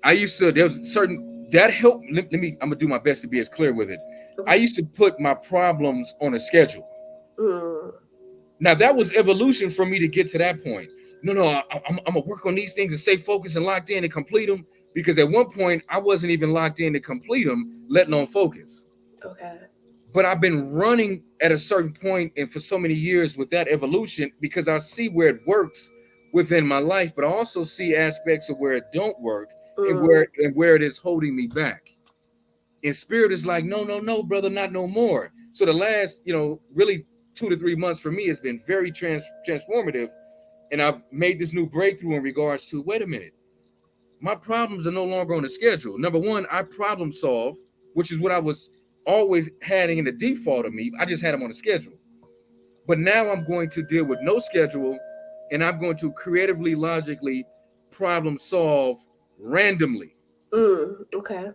I used to there was certain that helped. I'm gonna do my best to be as clear with it. I Okay. used to put my problems on a schedule. Mm. Now that was evolution for me to get to that point. No, I'm gonna work on these things and stay focused and locked in and complete them. Because at one point I wasn't even locked in to complete them, letting on focus. Okay. But I've been running at a certain point and for so many years with that evolution because I see where it works within my life, but I also see aspects of where it don't work and Mm. where it is holding me back. And spirit is like, no, no, no, brother, not no more. So the last, really 2 to 3 months for me has been very transformative, and I've made this new breakthrough in regards to, wait a minute, my problems are no longer on the schedule. Number one, I problem solve, which is what I was always having in the default of me. I just had them on the schedule. But now I'm going to deal with no schedule, and I'm going to creatively, logically problem solve randomly. Mm. Okay.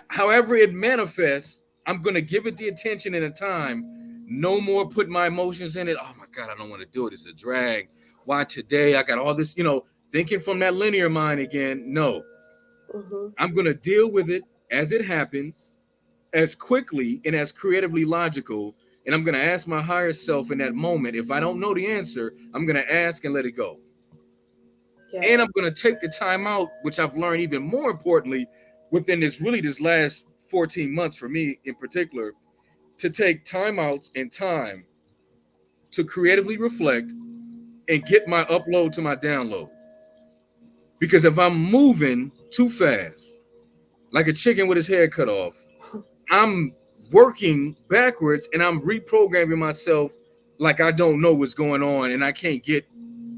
However it manifests, I'm going to give it the attention and the time. No more put my emotions in it. Oh my God, I don't want to do it. It's a drag. Why today? I got all this, thinking from that linear mind again. No, Hmm. I'm going to deal with it as it happens, as quickly and as creatively logical. And I'm going to ask my higher self in that moment. If I don't know the answer, I'm going to ask and let it go. And Yeah. I'm going to take the time out, which I've learned even more importantly within this last 14 months for me in particular, to take timeouts and time to creatively reflect and get my upload to my download. Because if I'm moving too fast, like a chicken with his head cut off, I'm working backwards and I'm reprogramming myself like I don't know what's going on and I can't get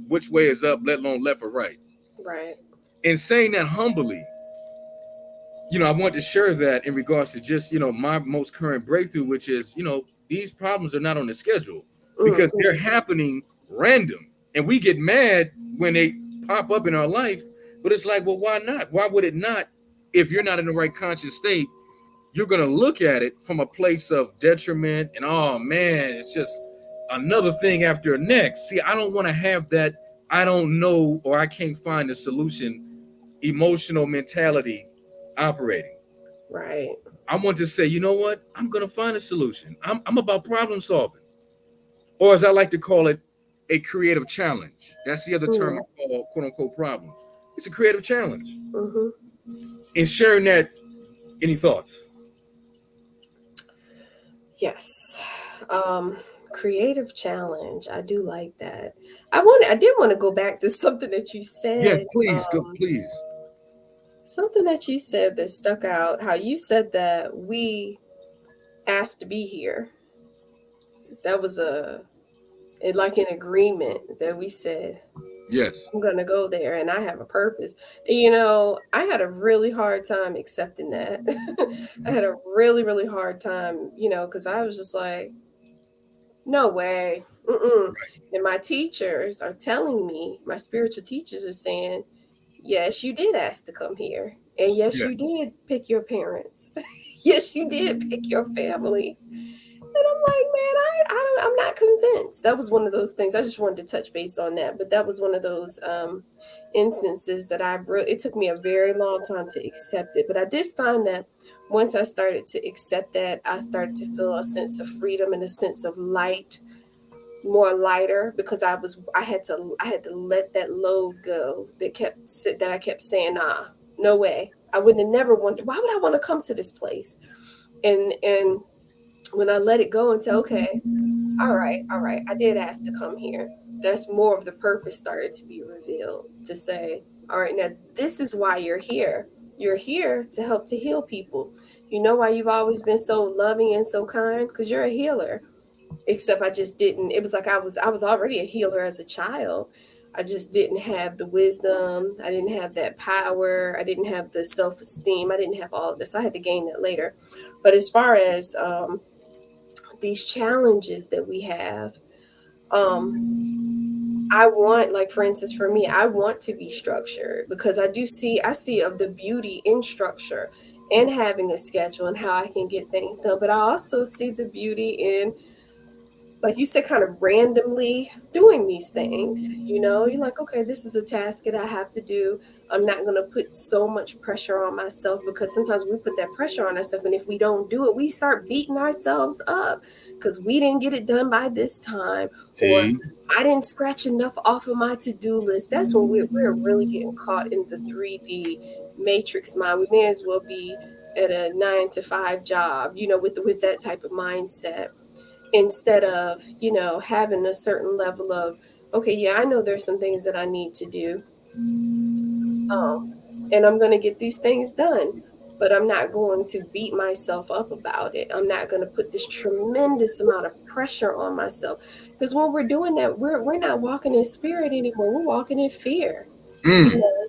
which way is up, let alone left or right. Right. And saying that humbly, I want to share that in regards to just, my most current breakthrough, which is, these problems are not on the schedule because Mm-hmm. they're happening random. And we get mad when they pop up in our life, but it's like, well, why not? Why would it not? If you're not in the right conscious state, you're going to look at it from a place of detriment and, oh man, it's just another thing after next. See, I don't want to have that. I don't know, or I can't find a solution emotional mentality operating. Right. I want to say, you know what? I'm going to find a solution. I'm about problem solving, or as I like to call it, a creative challenge. That's the other term Mm. I call quote unquote problems. It's a creative challenge. Mm-hmm. In sharing that, any thoughts? Yes. Um, Creative challenge. I do like that. I did want to go back to something that you Yes, said. please, go, please. Something that you said that stuck out. How you said that we asked to be here. That was like an agreement that we said, Yes. I'm gonna go there and I have a purpose. I had a really hard time accepting that. I had a really, really hard time, because I was just like, no way. Mm-mm. And my teachers are telling me, my spiritual teachers are saying, yes, you did ask to come here. And yes, Yes. you did pick your parents. Yes, you did pick your family. And I'm like, man, I'm not convinced. That was one of those things. I just wanted to touch base on that, but that was one of those instances that it took me a very long time to accept it. But I did find that once I started to accept that, I started to feel a sense of freedom and a sense of light, more lighter, because I had to let that load go that I kept saying, nah, no way. I wouldn't have never wanted. Why would I want to come to this place? And when I let it go and say, okay, all right, I did ask to come here. That's more of the purpose started to be revealed, to say, all right, now this is why you're here. You're here to help to heal people. You know why you've always been so loving and so kind? Because you're a healer. Except I just didn't. It was like I was already a healer as a child. I just didn't have the wisdom. I didn't have that power. I didn't have the self-esteem. I didn't have all of this. So I had to gain that later. But as far as these challenges that we have, um, I want, like for instance, for me, I want to be structured because I see of the beauty in structure and having a schedule and how I can get things done. But I also see the beauty in, like you said, kind of randomly doing these things. You're like, okay, this is a task that I have to do. I'm not going to put so much pressure on myself, because sometimes we put that pressure on ourselves. And if we don't do it, we start beating ourselves up because we didn't get it done by this time, or See, I didn't scratch enough off of my to-do list. That's when we're really getting caught in the 3D matrix mind. We may as well be at a 9 to 5 job, with that type of mindset, instead of having a certain level of, okay, yeah, I know there's some things that I need to do, um and I'm going to get these things done, but I'm not going to beat myself up about it. I'm not going to put this tremendous amount of pressure on myself, because when we're doing that, we're not walking in spirit anymore. We're walking in fear. you mm, know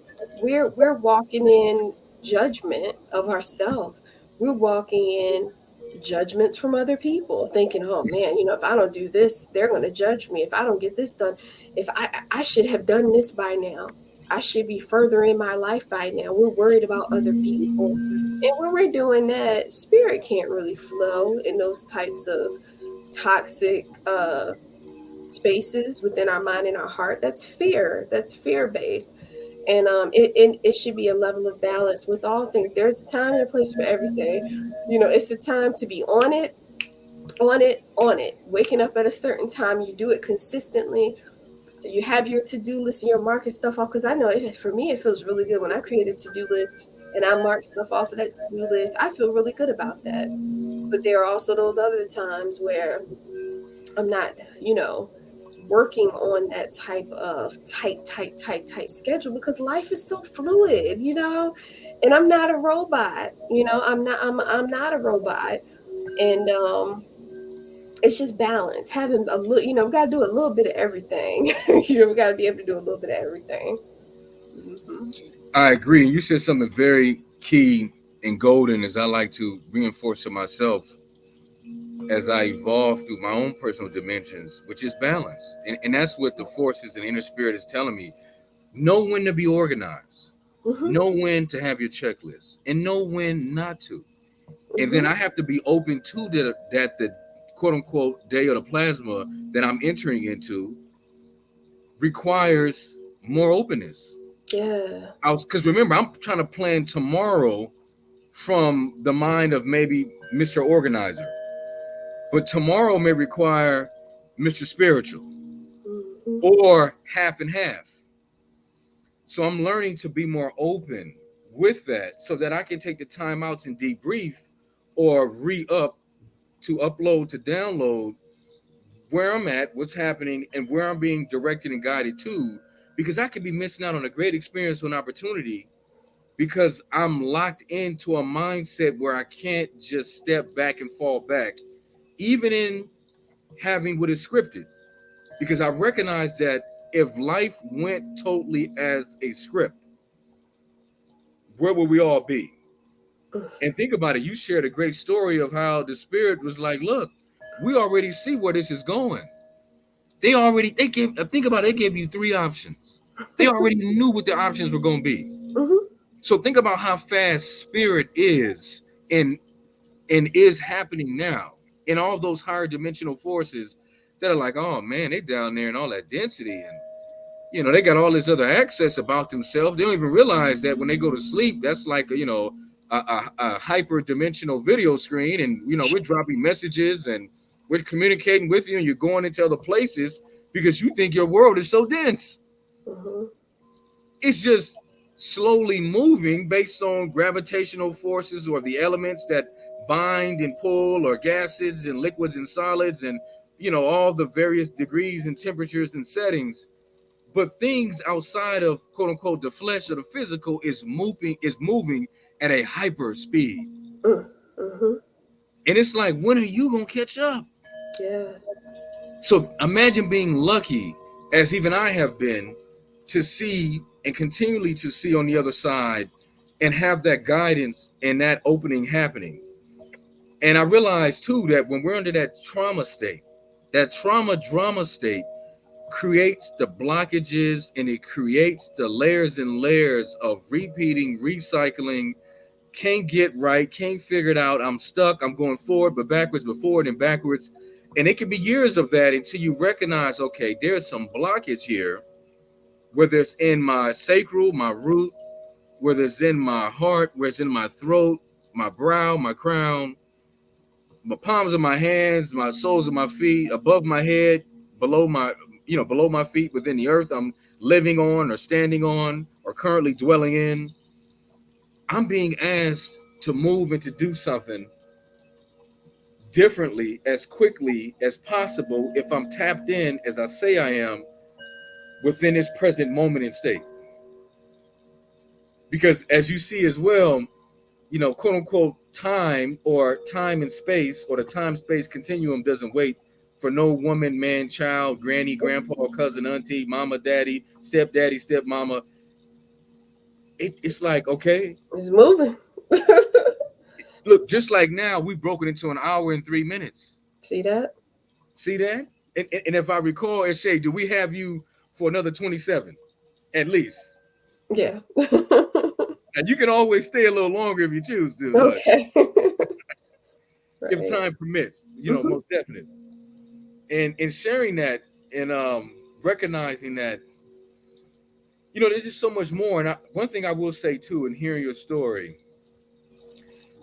we're walking in judgment of ourselves. We're walking in judgments from other people, thinking, oh man, if I don't do this, they're going to judge me. If I don't get this done, if I should have done this by now. I should be further in my life by now. We're worried about other people. And when we're doing that, spirit can't really flow in those types of toxic spaces within our mind and our heart. That's fear. That's fear based. And it should be a level of balance with all things. There's a time and a place for everything. It's a time to be on it, on it, on it. Waking up at a certain time, you do it consistently. You have your to-do list and your marking stuff off. Because I know for me, it feels really good when I create a to-do list and I mark stuff off of that to-do list. I feel really good about that. But there are also those other times where I'm not, working on that type of tight schedule because life is so fluid, and I'm not a robot, I'm not a robot. And it's just balance. Having a little, we got to do a little bit of everything. We got to be able to do a little bit of everything. Hmm. I agree. You said something very key and golden, as I like to reinforce to myself as I evolve through my own personal dimensions, which is balance. And that's what the forces and inner spirit is telling me. Know when to be organized, Hmm. know when to have your checklist, and know when not to. And then Hmm. I have to be open to that the quote unquote day of the plasma that I'm entering into requires more openness. Yeah. Because remember, I'm trying to plan tomorrow from the mind of maybe Mr. Organizer, but tomorrow may require Mr. Spiritual Hmm. or half and half. So I'm learning to be more open with that so that I can take the time out and debrief or re-up to upload to download where I'm at, what's happening, and where I'm being directed and guided to, because I could be missing out on a great experience or an opportunity because I'm locked into a mindset where I can't just step back and fall back, even in having what is scripted. Because I recognize that if life went totally as a script, where would we all be? And think about it. You shared a great story of how the spirit was like, look, we already see where this is going. They gave, think about it, they gave you three options. They already knew what the options were going to be. Hmm. So think about how fast spirit is and is happening now in all those higher dimensional forces that are like, oh man, they down there in all that density, and they got all this other access about themselves. They don't even realize that when they go to sleep, that's like a hyper dimensional video screen, and we're dropping messages and we're communicating with you, and you're going into other places because you think your world is so dense. Hmm. It's just slowly moving based on gravitational forces or the elements that bind and pull, or gases and liquids and solids, and all the various degrees and temperatures and settings. But things outside of quote unquote the flesh or the physical is moving at a hyper speed. Hmm. And it's like, when are you gonna catch up? Yeah. So imagine being lucky, as even I have been, to see and continually to see on the other side and have that guidance and that opening happening. And I realized too that when we're under that trauma state, that trauma drama state creates the blockages, and it creates the layers and layers of repeating, recycling, can't get right, can't figure it out. I'm stuck. I'm going forward, but backwards, but forward and backwards. And it can be years of that until you recognize, okay, there's some blockage here, whether it's in my sacral, my root, whether it's in my heart, whether it's in my throat, my brow, my crown, my palms of my hands, my soles of my feet, above my head, below my feet, within the earth I'm living on or standing on or currently dwelling in. I'm being asked to move and to do something differently as quickly as possible if I'm tapped in, as I say I am, within this present moment and state. Because as you see as well, quote unquote time, or time and space, or the time space continuum doesn't wait for no woman, man, child, granny, grandpa, cousin, auntie, mama, daddy, stepdaddy, stepmama. It's like, okay, It's moving. look, just like now, we broke it into an hour and 3 minutes. See that? See that? And if I recall, Eshe, do we have you for another 27 at least? Yeah. And you can always stay a little longer if you choose to, but Okay. if Right. time permits, Hmm. most definitely. And in sharing that, and recognizing that, there's just so much more. And one thing I will say too, in hearing your story,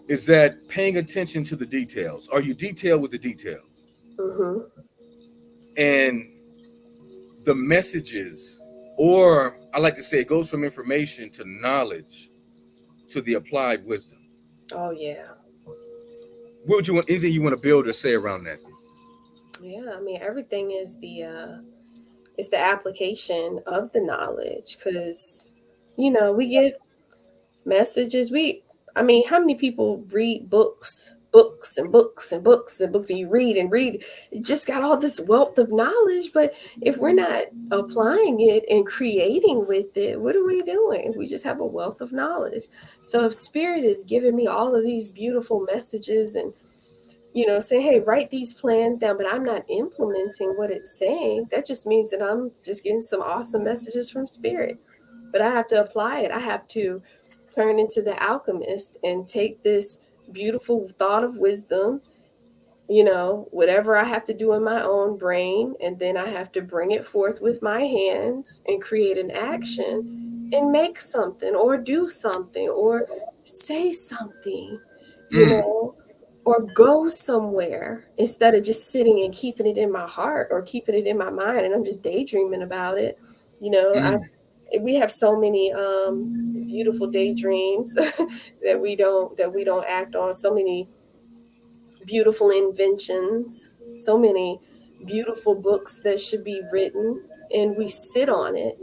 is that paying attention to the details. Are you detailed with the details? Hmm. And the messages, or I like to say, it goes from information to knowledge to the applied wisdom. Oh yeah. What would you want? Anything you want to build or say around that? Yeah, I mean, everything is the application of the knowledge, because we get messages. I mean, how many people read books and books and books and books, and you read and read, you just got all this wealth of knowledge, but if we're not applying it and creating with it, what are we doing? We just have a wealth of knowledge. So if spirit is giving me all of these beautiful messages and say, hey, write these plans down, but I'm not implementing what it's saying, that just means that I'm just getting some awesome messages from spirit. But I have to apply it. I have to turn into the alchemist and take this beautiful thought of wisdom, whatever I have to do in my own brain, and then I have to bring it forth with my hands and create an action and make something or do something or say something, you Mm, know, or go somewhere instead of just sitting and keeping it in my heart or keeping it in my mind and I'm just daydreaming about it. You know, I mm, we have so many beautiful daydreams that we don't act on, so many beautiful inventions, so many beautiful books that should be written, and we sit on it.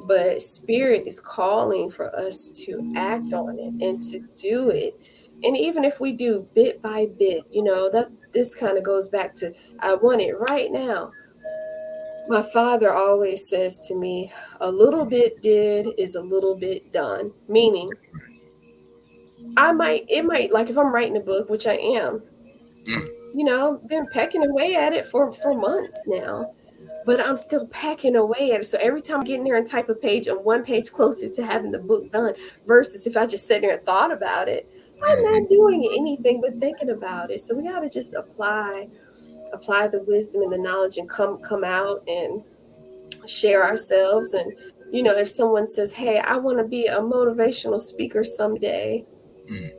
But spirit is calling for us to act on it and to do it. And even if we do bit by bit, that this kind of goes back to, I want it right now. My father always says to me, a little bit did is a little bit done. Meaning, it might, like if I'm writing a book, which I am, mm, been pecking away at it for months now, but I'm still pecking away at it. So every time I get in there and type a page, I'm one page closer to having the book done. Versus if I just sat there and thought about it, I'm mm, not doing anything but thinking about it. So we got to just apply the wisdom and the knowledge and come out and share ourselves. And if someone says, hey, I want to be a motivational speaker someday, mm.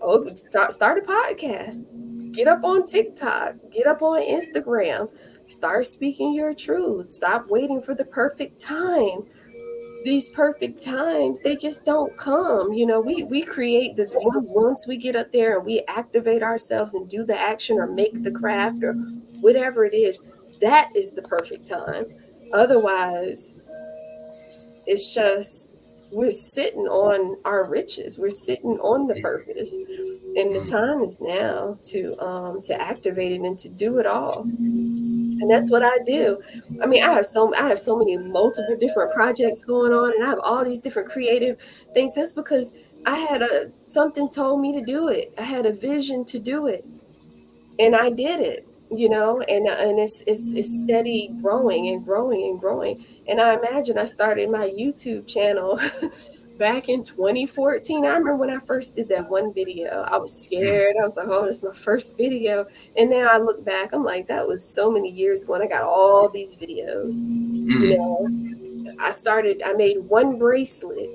oh, start a podcast, get up on TikTok, get up on Instagram, start speaking your truth, stop waiting for the perfect time. These perfect times, they just don't come. We create the once we get up there and we activate ourselves and do the action or make the craft or whatever it is, that is the perfect time. Otherwise, it's just we're sitting on our riches, we're sitting on the purpose, and the time is now to activate it and to do it all. And that's what I do. I mean, I have so many multiple different projects going on, and I have all these different creative things. That's because I had something told me to do it. I had a vision to do it, and I did it. And it's steady growing and growing and growing. And I imagine I started my YouTube channel back in 2014. I remember when I first did that one video, I was scared. I was like, oh, this is my first video. And now I look back, I'm like, that was so many years ago. And I got all these videos. You know, I made one bracelet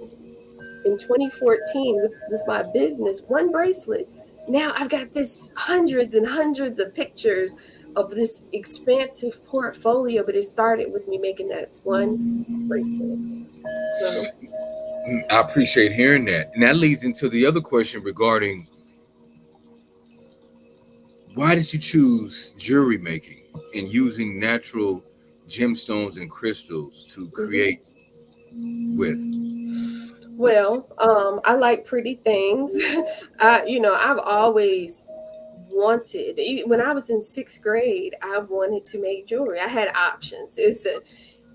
in 2014 with my business, one bracelet. Now I've got this hundreds and hundreds of pictures of this expansive portfolio, but it started with me making that one bracelet. So, I appreciate hearing that. And that leads into the other question regarding why did you choose jewelry making and using natural gemstones and crystals to mhm. create with? Well, I like pretty things. I've always wanted, when I was in sixth grade, I wanted to make jewelry. I had options. It's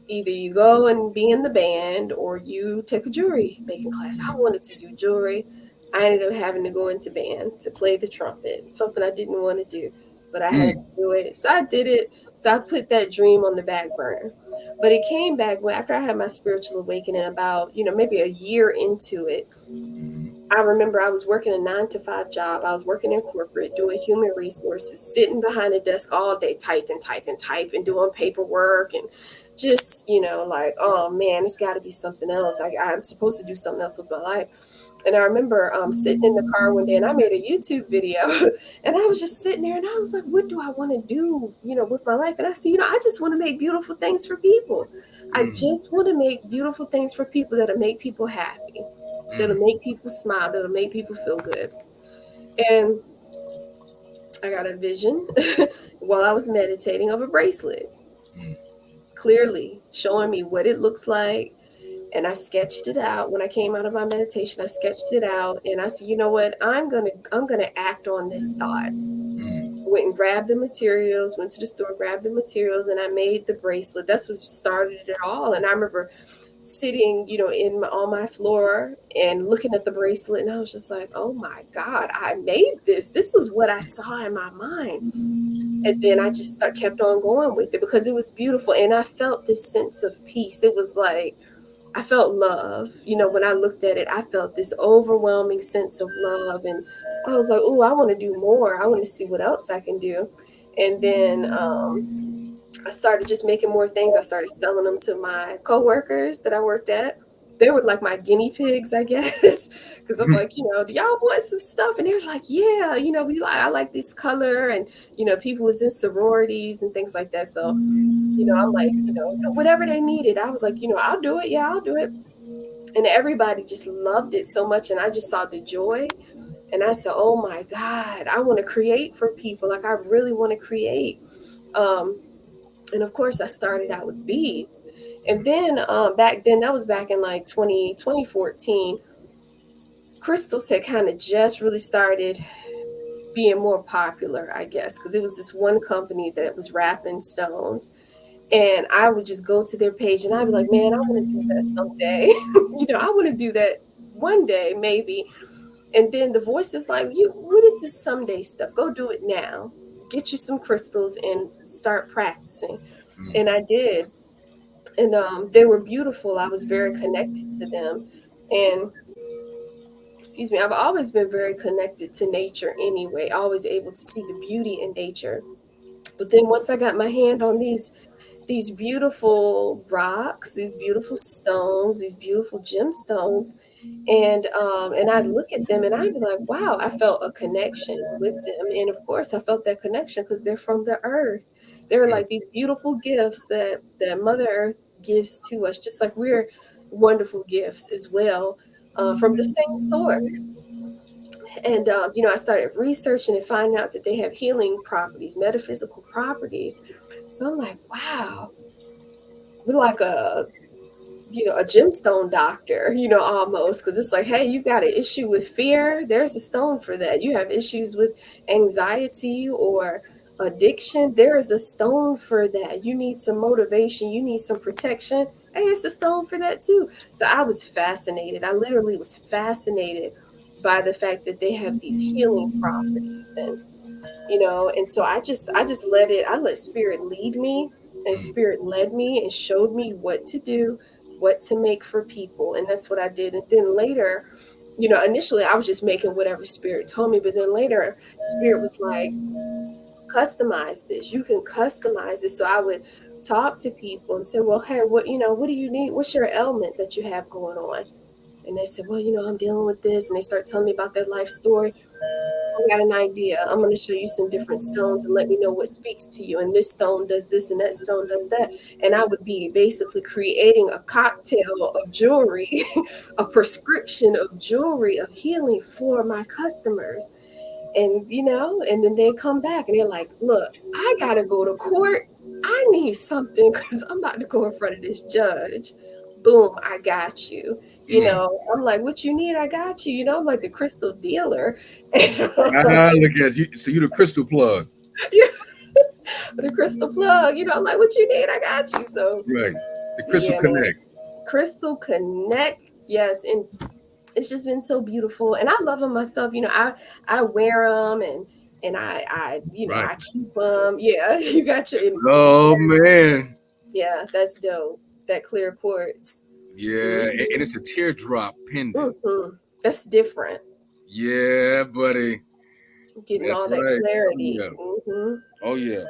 either you go and be in the band or you take a jewelry making class. I wanted to do jewelry. I ended up having to go into band to play the trumpet, something I didn't want to do, but I had Mm, to do it. So I did it. So I put that dream on the back burner. But it came back after I had my spiritual awakening, about, maybe a year into it. I remember I was working a 9 to 5 job. I was working in corporate, doing human resources, sitting behind a desk all day, typing, typing, typing, doing paperwork, and just, like, oh man, it's got to be something else. I'm supposed to do something else with my life. And I remember sitting in the car one day, and I made a YouTube video, and I was just sitting there, and I was like, what do I want to do, with my life? And I said, I just want to make beautiful things for people. I mm, just want to make beautiful things for people that'll make people happy, that'll mm, make people smile, that'll make people feel good. And I got a vision while I was meditating of a bracelet, Mm. clearly showing me what it looks like. And I sketched it out. When I came out of my meditation, I sketched it out and I said, you know what, I'm gonna act on this thought. Mm. Went and grabbed the materials, went to the store, grabbed the materials, and I made the bracelet. That's what started it all. And I remember sitting, on my floor and looking at the bracelet, and I was just like, "Oh my God, I made this! This was what I saw in my mind." And then I just kept on going with it because it was beautiful, and I felt this sense of peace. It was like I felt love. When I looked at it, I felt this overwhelming sense of love. And I was like, oh, I want to do more. I want to see what else I can do. And then I started just making more things. I started selling them to my coworkers that I worked at. They were like my guinea pigs, I guess, because I'm like, do y'all want some stuff? And they were like, yeah, I like this color, and people was in sororities and things like that. So I'm like, whatever they needed, I was like, I'll do it. Yeah, I'll do it. And everybody just loved it so much. And I just saw the joy. And I said, oh my God, I want to create for people. Like, I really want to create. And of course, I started out with beads. And then back then, that was back in like 2014, crystals had kind of just really started being more popular, I guess, because it was this one company that was wrapping stones. And I would just go to their page and I'd be like, man, I want to do that someday. I want to do that one day, maybe. And then the voice is like, what is this someday stuff? Go do it now. Get you some crystals and start practicing. Mm. And I did. And they were beautiful. I was very connected to them. And excuse me, I've always been very connected to nature anyway, always able to see the beauty in nature. But then once I got my hand on these beautiful rocks, these beautiful stones, these beautiful gemstones, and I'd look at them and I'd be like, wow, I felt a connection with them. And of course I felt that connection because they're from the earth. They're Mm. like these beautiful gifts that Mother Earth gives to us, just like we're wonderful gifts as well, from the same source. And I started researching and finding out that they have healing properties, metaphysical properties. So I'm like, wow, we're like a gemstone doctor, almost, because it's like, hey, you've got an issue with fear, there's a stone for that. You have issues with anxiety or addiction, there is a stone for that. You need some motivation, you need some protection, hey, it's a stone for that too. So I was fascinated. I literally was fascinated by the fact that they have these healing properties. And so I just let spirit lead me, and Mm. spirit led me and showed me what to do, what to make for people. And that's what I did. And then later, initially I was just making whatever spirit told me, but then later spirit was like, customize this. You can customize this. So I would talk to people and say, well, hey, what do you need? What's your ailment that you have going on? And they said, well, I'm dealing with this. And they start telling me about their life story. I got an idea. I'm going to show you some different stones and let me know what speaks to you. And this stone does this and that stone does that. And I would be basically creating a cocktail of jewelry, a prescription of jewelry, of healing for my customers. And then they come back and they're like, look, I got to go to court. I need something because I'm about to go in front of this judge. Boom, I got you. Mm. I'm like, what you need, I got you. I'm like the crystal dealer. And, Look at you. So you the crystal plug. yeah, the crystal plug. I'm like, what you need, I got you. So Right. The crystal yeah, man, connect. crystal connect. Yes, and it's just been so beautiful, and I love them myself. I wear them, and Right. I keep them. Yeah, you got your. Oh man. Yeah, that's dope. That clear quartz. Yeah. And it's a teardrop pendant. Mm-hmm. That's different. Yeah, buddy. Getting That's all that right. Oh clarity. yeah. Mm-hmm. Oh yeah.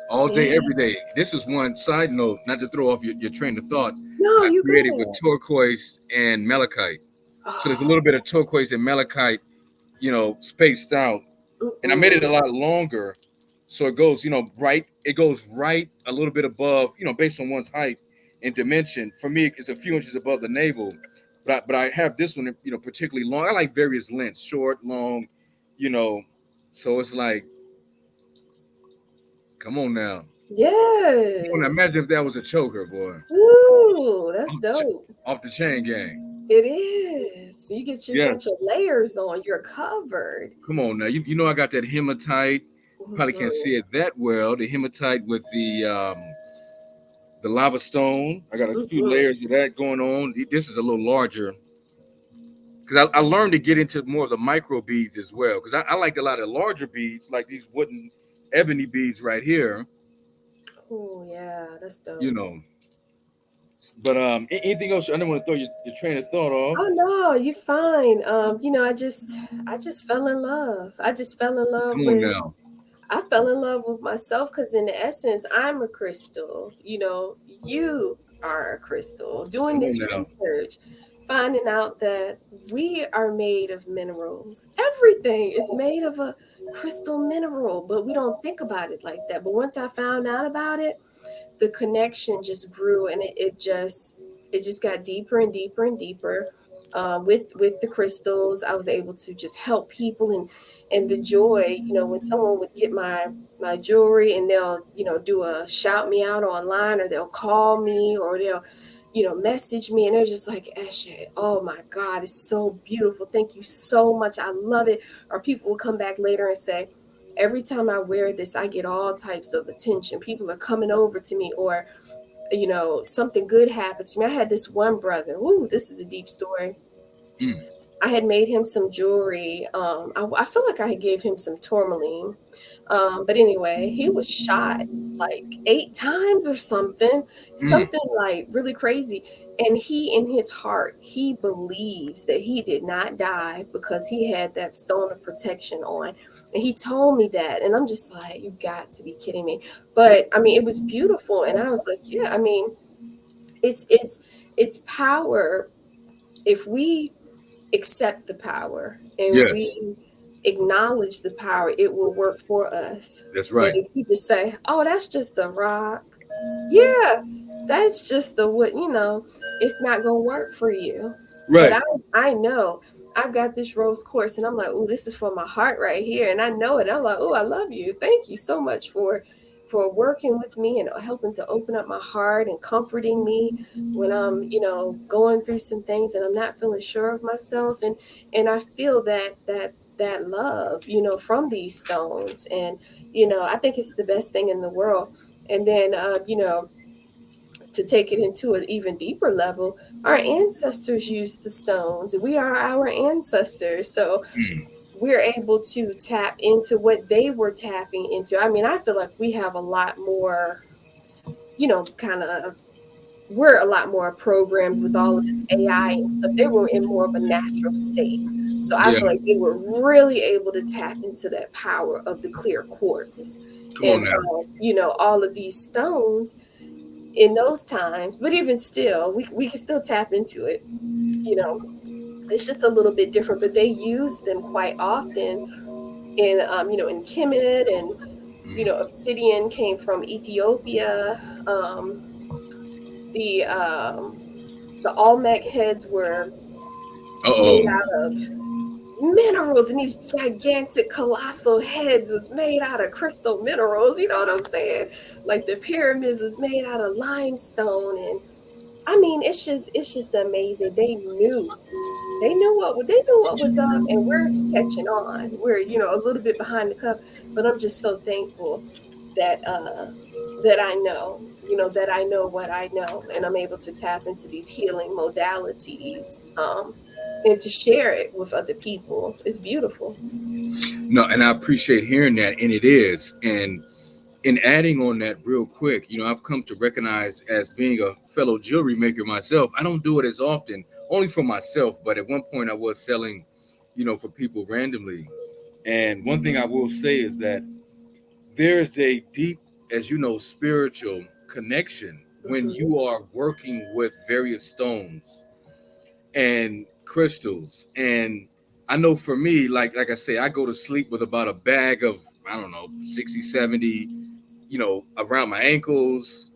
All day, Yeah. every day. This is one side note, not to throw off your train of thought. No, I you created with good. turquoise and malachite. So there's a Oh. little bit of turquoise and malachite, spaced out. And I made it Mm-mm. a lot longer. So it goes, right. It goes right a little bit above, based on one's height and dimension. For me, it's a few inches above the navel. But I have this one, particularly long. I like various lengths, short, long, you know. So it's like Come on now. Come on now. Yes. Imagine if that was a choker, boy. Ooh, that's Off the, dope. off the chain gang. It is. You Yes. got your layers on. You're covered. Come on now. You know I got that hematite. Probably can't Hmm. see it that well. The hematite with the lava stone. I got a few Hmm. layers of that going on. This is a little larger because I learned to get into more of the micro beads as well. Because I liked a lot of larger beads, like these wooden ebony beads right here. Oh yeah, that's You dope. know. But anything else? I don't want to throw your train of thought off. Oh no, you're fine. I just fell in love. I just fell in love Come on with now. I fell in love with myself because in essence, I'm a crystal. You are a crystal. Doing Come on this now. research, finding out that we are made of minerals. Everything is made of a crystal mineral, but we don't think about it like that. But once I found out about it, the connection just grew, and it just got deeper and deeper and deeper. With the crystals, I was able to just help people, and the joy, when someone would get my jewelry, and they'll do a shout me out online, or they'll call me, or they'll message me, and they're just like, Eshe, oh my God, it's so beautiful, thank you so much, I love it. Or people will come back later and say, every time I wear this, I get all types of attention. People are coming over to me, or, something good happens to me. I had this one brother. Ooh, this is a deep story. Mm, I had made him some jewelry. I feel like I had gave him some tourmaline. But anyway, he was shot like 8 times or mm. something like really crazy. And he, in his heart, he believes that he did not die because he had that stone of protection on. And he told me that. And I'm just like, you got to be kidding me. But I mean, it was beautiful. And I was like, yeah, I mean, it's power. If we accept the power and Yes, we acknowledge the power, it will work for us. that's But right. if we just say, oh, that's just a rock, yeah, that's just the what, it's not gonna work for you. But Right. I know I've got this rose quartz, and I'm like, oh, this is for my heart right here, and I know it. I'm like, oh, I love you. Thank you so much for working with me and helping to open up my heart and comforting me when I'm, going through some things and I'm not feeling sure of myself. And I feel that love, from these stones. And, I think it's the best thing in the world. And then, to take it into an even deeper level, our ancestors used the stones. We are our ancestors. So Mm. we're able to tap into what they were tapping into. I mean, I feel like we have a lot more, kind of, we're a lot more programmed with all of this AI and stuff. They were in more of a natural state. So I Yeah. feel like they were really able to tap into that power of the clear quartz Come on and, now. all of these stones in those times. But even still, we can still tap into it. You know, it's just a little bit different, but they use them quite often in Kemet, and Mm. obsidian came from Ethiopia. Um, the Olmec heads were Uh made oh. out of minerals, and these gigantic colossal heads was made out of crystal minerals. You know what I'm saying? Like the pyramids was made out of limestone, and I mean, it's just amazing. They knew what was up, and we're catching on. We're a little bit behind the cup, but I'm just so thankful that that I know what I know, and I'm able to tap into these healing modalities, and to share it with other people. It's beautiful. No, and I appreciate hearing that, and it is. And in adding on that real quick, I've come to recognize as being a fellow jewelry maker myself, I don't do it as often, only for myself, but at one point I was selling, for people randomly. And one thing I will say is that there is a deep, as you know, spiritual connection when Hmm. you are working with various stones and crystals. And I know for me, like I say, I go to sleep with about a bag of, I don't know, 60, 70, around my ankles,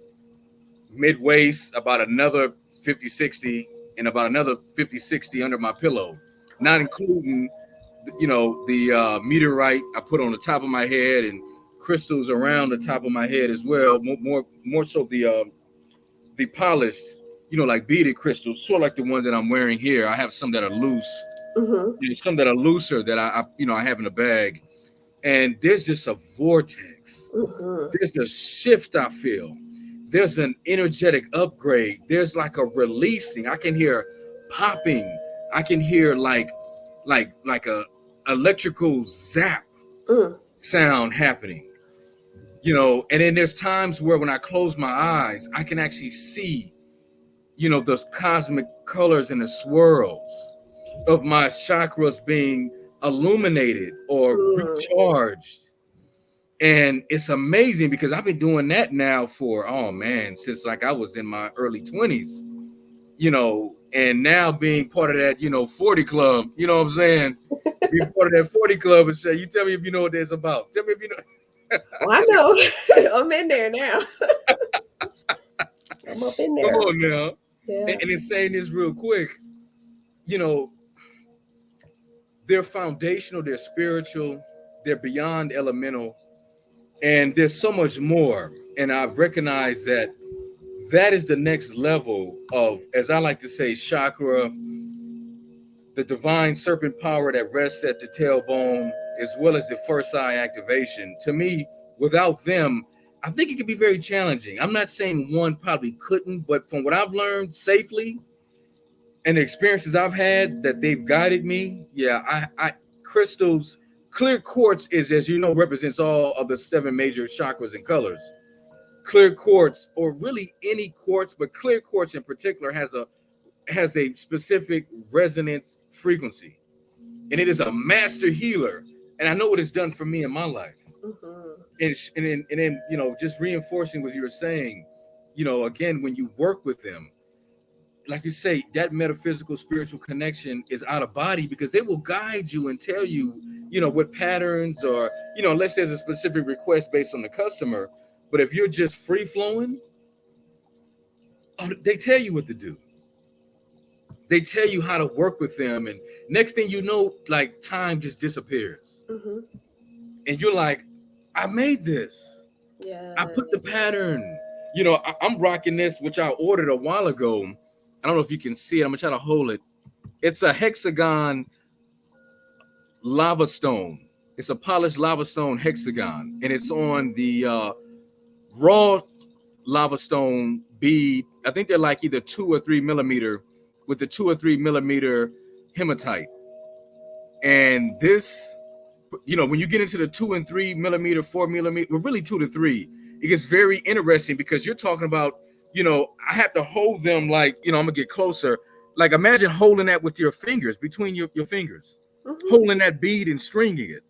mid waist, about another 50, 60, and about another 50, 60 under my pillow, not including, the meteorite I put on the top of my head and crystals around the top of my head as well. More so the polished, like beaded crystals, sort of like the ones that I'm wearing here. I have some that are loose, Mm-hmm. some that are looser that I have in a bag, and there's just a vortex. Mm-hmm. There's a shift I feel. There's an energetic upgrade. There's like a releasing. I can hear popping. I can hear like a electrical zap Mm. sound happening. And then there's times where when I close my eyes, I can actually see, those cosmic colors and the swirls of my chakras being illuminated or Mm. recharged. And it's amazing because I've been doing that now for, oh man, since like I was in my early 20s, and now being part of that, 40 club, you know what I'm saying? Being part of that 40 club and say, you tell me if you know what that's about. Tell me if you know. Oh, I know. I'm in there now. I'm up in Come there. on now. Yeah. And in saying this real quick, you know, they're foundational, they're spiritual, they're beyond elemental, and there's so much more. And I recognize that that is the next level of, as I like to say, chakra, the divine serpent power that rests at the tailbone, as well as the first eye activation. To me, without them, I think it could be very challenging. I'm not saying one probably couldn't, but from what I've learned safely and the experiences I've had that they've guided me, yeah, I crystals, clear quartz is, as you know, represents all of the seven major chakras and colors. Clear quartz, or really any quartz, but clear quartz in particular has a specific resonance frequency, and it is a master healer. And I know what it's done for me in my life. Mm-hmm. And then just reinforcing what you were saying, again, when you work with them, like you say, that metaphysical spiritual connection is out of body because they will guide you and tell you, what patterns, or unless there's a specific request based on the customer. But if you're just free flowing, they tell you what to do. They tell you how to work with them, and next thing you know, like, time just disappears, Mm-hmm. and you're like, I made this. I put the Yes. pattern. I'm rocking this, which I ordered a while ago. I don't know if you can see it. I'm gonna try to hold it. It's a hexagon lava stone. It's a polished lava stone hexagon, and it's on the raw lava stone bead. I think they're like either 2 or 3 millimeter, with the 2 or 3 millimeter hematite. And this, when you get into the 2 and 3 millimeter, 4 millimeter, well, really 2 to 3, it gets very interesting because you're talking about, I have to hold them like, I'm gonna get closer. Like, imagine holding that with your fingers, between your fingers, Mm-hmm. holding that bead and stringing it.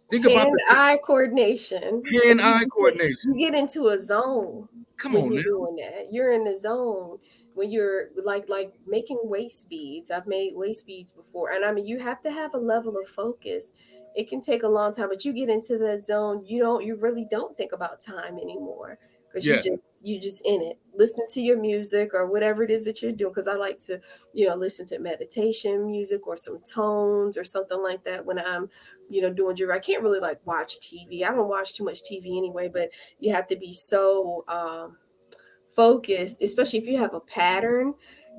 Think about the Hand-eye coordination. And hand-eye coordination. you get into a zone Come when on you're now. doing that. You're in the zone when you're like making waist beads. I've made waist beads before, and I mean, you have to have a level of focus. It can take a long time, but you get into that zone, you really don't think about time anymore because you Yeah. just in it, listening to your music or whatever it is that you're doing. Because I like to, listen to meditation music or some tones or something like that when I'm doing jewelry. I can't really like watch TV. I don't watch too much TV anyway, but you have to be so focused, especially if you have a pattern.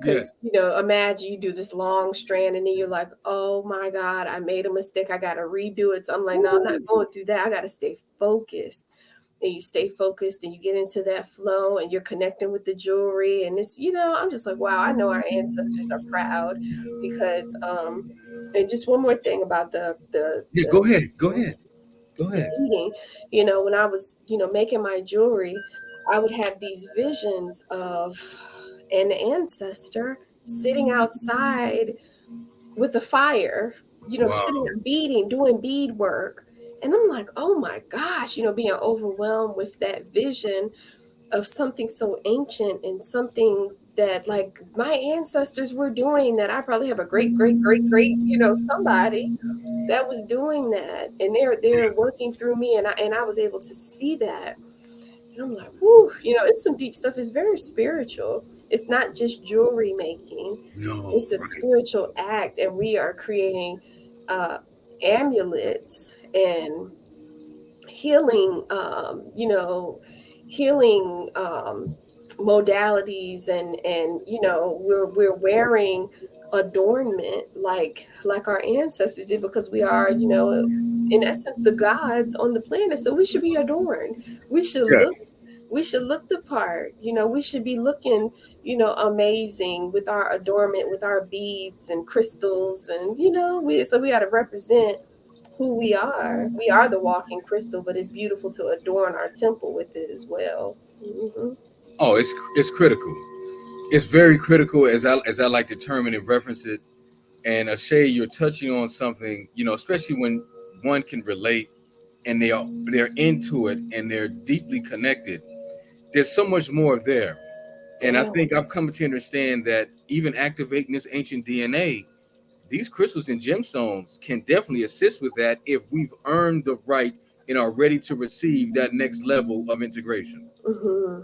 Yeah. Because, imagine you do this long strand and then you're like, oh my God, I made a mistake. I got to redo it. So I'm like, no, I'm not going through that. I got to stay focused. And you stay focused and you get into that flow and you're connecting with the jewelry. And it's, I'm just like, wow, I know our ancestors are proud because, and just one more thing about Yeah. Go ahead. Go ahead. Go the ahead. beading, when I was, making my jewelry, I would have these visions of an ancestor sitting outside with a fire, sitting Wow. beading, doing bead work. And I'm like, oh my gosh, being overwhelmed with that vision of something so ancient and something that like my ancestors were doing that I probably have a great, great, great, great, somebody that was doing that, and they're Yeah. working through me, and I was able to see that, and I'm like, whoo, it's some deep stuff. It's very spiritual. It's not just jewelry making; No. it's a Right. spiritual act, and we are creating uh, amulets and healing, healing modalities, and we're wearing adornment like our ancestors did, because we are, in essence, the gods on the planet. So we should be adorned. We should look Yes. we should look the part. We should be looking, amazing with our adornment, with our beads and crystals, and we got to represent who we are. We are the walking crystal, but it's beautiful to adorn our temple with it as well. Hmm. Oh, it's critical. It's very critical, as I like to term it and reference it. And Ashay, you're touching on something, especially when one can relate and they're into it and they're deeply connected. There's so much more there. And I Yeah. think I've come to understand that even activating this ancient DNA, these crystals and gemstones can definitely assist with that if we've earned the right and are ready to receive that next level of integration. Hmm.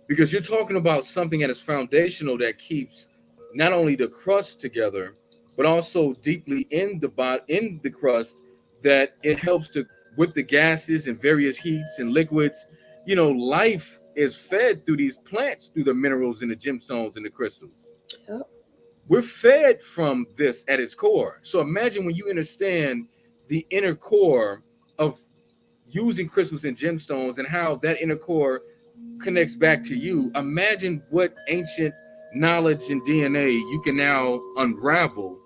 Because you're talking about something that is foundational that keeps not only the crust together, but also deeply in the crust, that it helps to with the gases and various heats and liquids. Life is fed through these plants, through the minerals and the gemstones and the crystals. Yep. We're fed from this at its core. So imagine when you understand the inner core of using crystals and gemstones and how that inner core connects back to you. Imagine what ancient knowledge and DNA you can now unravel.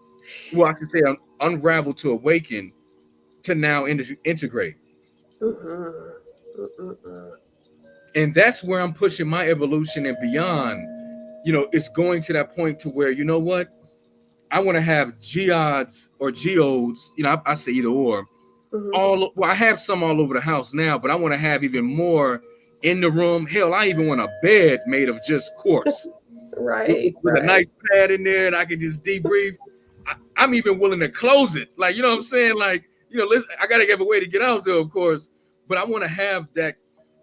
Well, I should say unravel to awaken to now integrate. Hmm. Mm-mm-mm. And that's where I'm pushing my evolution and beyond. It's going to that point to where, you know what? I want to have geodes or geodes, I say either or, Hmm. I have some all over the house now, but I want to have even more in the room. Hell, I even want a bed made of just quartz Right, with a right. nice pad in there, and I can just debrief. I'm even willing to close it. Like, you know what I'm saying? Like, listen, I got to give a way to get out there, of course, but I want to have that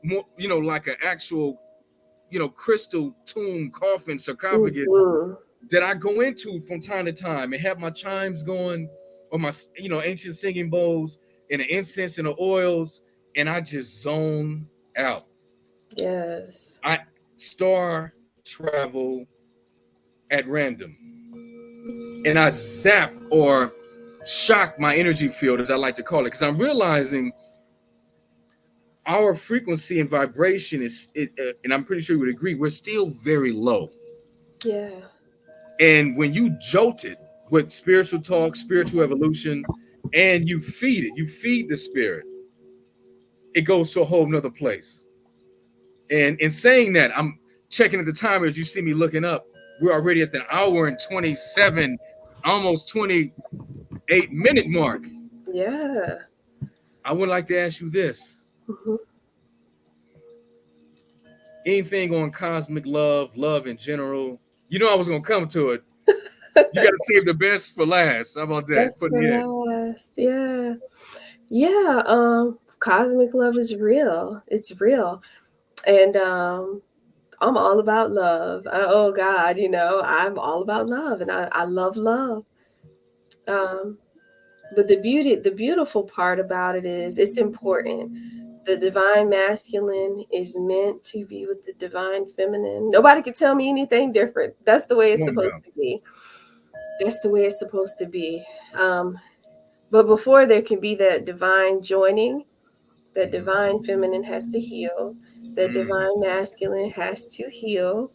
more, like an actual, crystal tomb, coffin, sarcophagus Hmm. that I go into from time to time and have my chimes going, or my, ancient singing bowls and the incense and the oils, and I just zone out. Yes. I star travel at random, and I zap or shock my energy field, as I like to call it, because I'm realizing our frequency and vibration and I'm pretty sure you would agree, we're still very low. Yeah. And when you jolt it with spiritual talk, spiritual evolution, and you feed the spirit, it goes to a whole nother place. And in saying that, I'm checking at the time as you see me looking up. We're already at the hour and 27, almost 28-minute mark. Yeah. I would like to ask you this. Hmm. Anything on cosmic love, love in general? I was gonna come to it. You gotta save the best for last. How about that? Best For for the end. last. Yeah. Yeah. Cosmic love is real. It's real. And I'm all about love. Oh God, I'm all about love, and I love love. Um, but the beautiful part about it is it's important. The divine masculine is meant to be with the divine feminine. Nobody can tell me anything different. That's the way it's Oh supposed no. to be. That's the way it's supposed to be. Um, but before there can be that divine joining, that Mm-hmm. divine feminine has to heal, that Mm. divine masculine has to heal,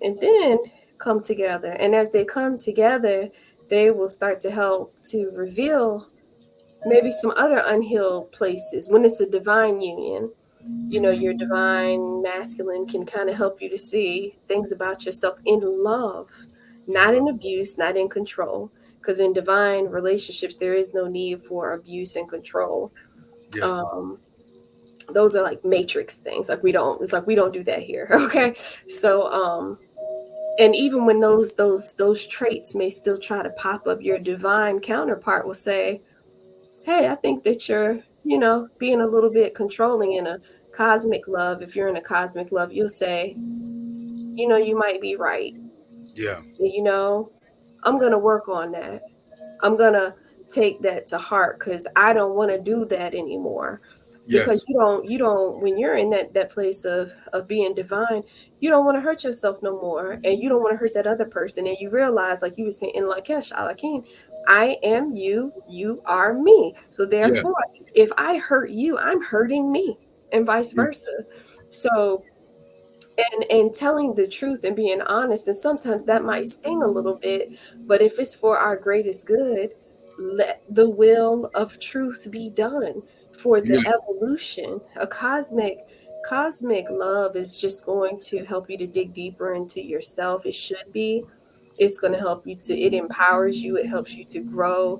and then come together. And as they come together, they will start to help to reveal maybe some other unhealed places when it's a divine union. Your divine masculine can kind of help you to see things about yourself in love, In not in love. abuse, not in control. Because in divine relationships, there is no need for abuse and control. Yes. Um, those are like matrix things. It's like we don't do that here. Okay. So, and even when those traits may still try to pop up, your divine counterpart will say, hey, I think that you're, being a little bit controlling in a cosmic love. If you're in a cosmic love, you'll say, you might be right. Yeah. You know, I'm going to work on that. I'm going to take that to heart, because I don't want to do that anymore. Because Yes. you don't when you're in that place of being divine, you don't want to hurt yourself no more, and you don't want to hurt that other person. And you realize, like you were saying in Lakesh Alakin, I am you, you are me. So Yeah. therefore, if I hurt you, I'm hurting me, and vice Mm. versa. So, and telling the truth and being honest, and sometimes that might sting a little bit, but if it's for our greatest good, let the will of truth be done for the Yes. evolution. A cosmic love is just going to help you to dig deeper into yourself. It should be. It's going to help you to, it empowers you, it helps you to grow,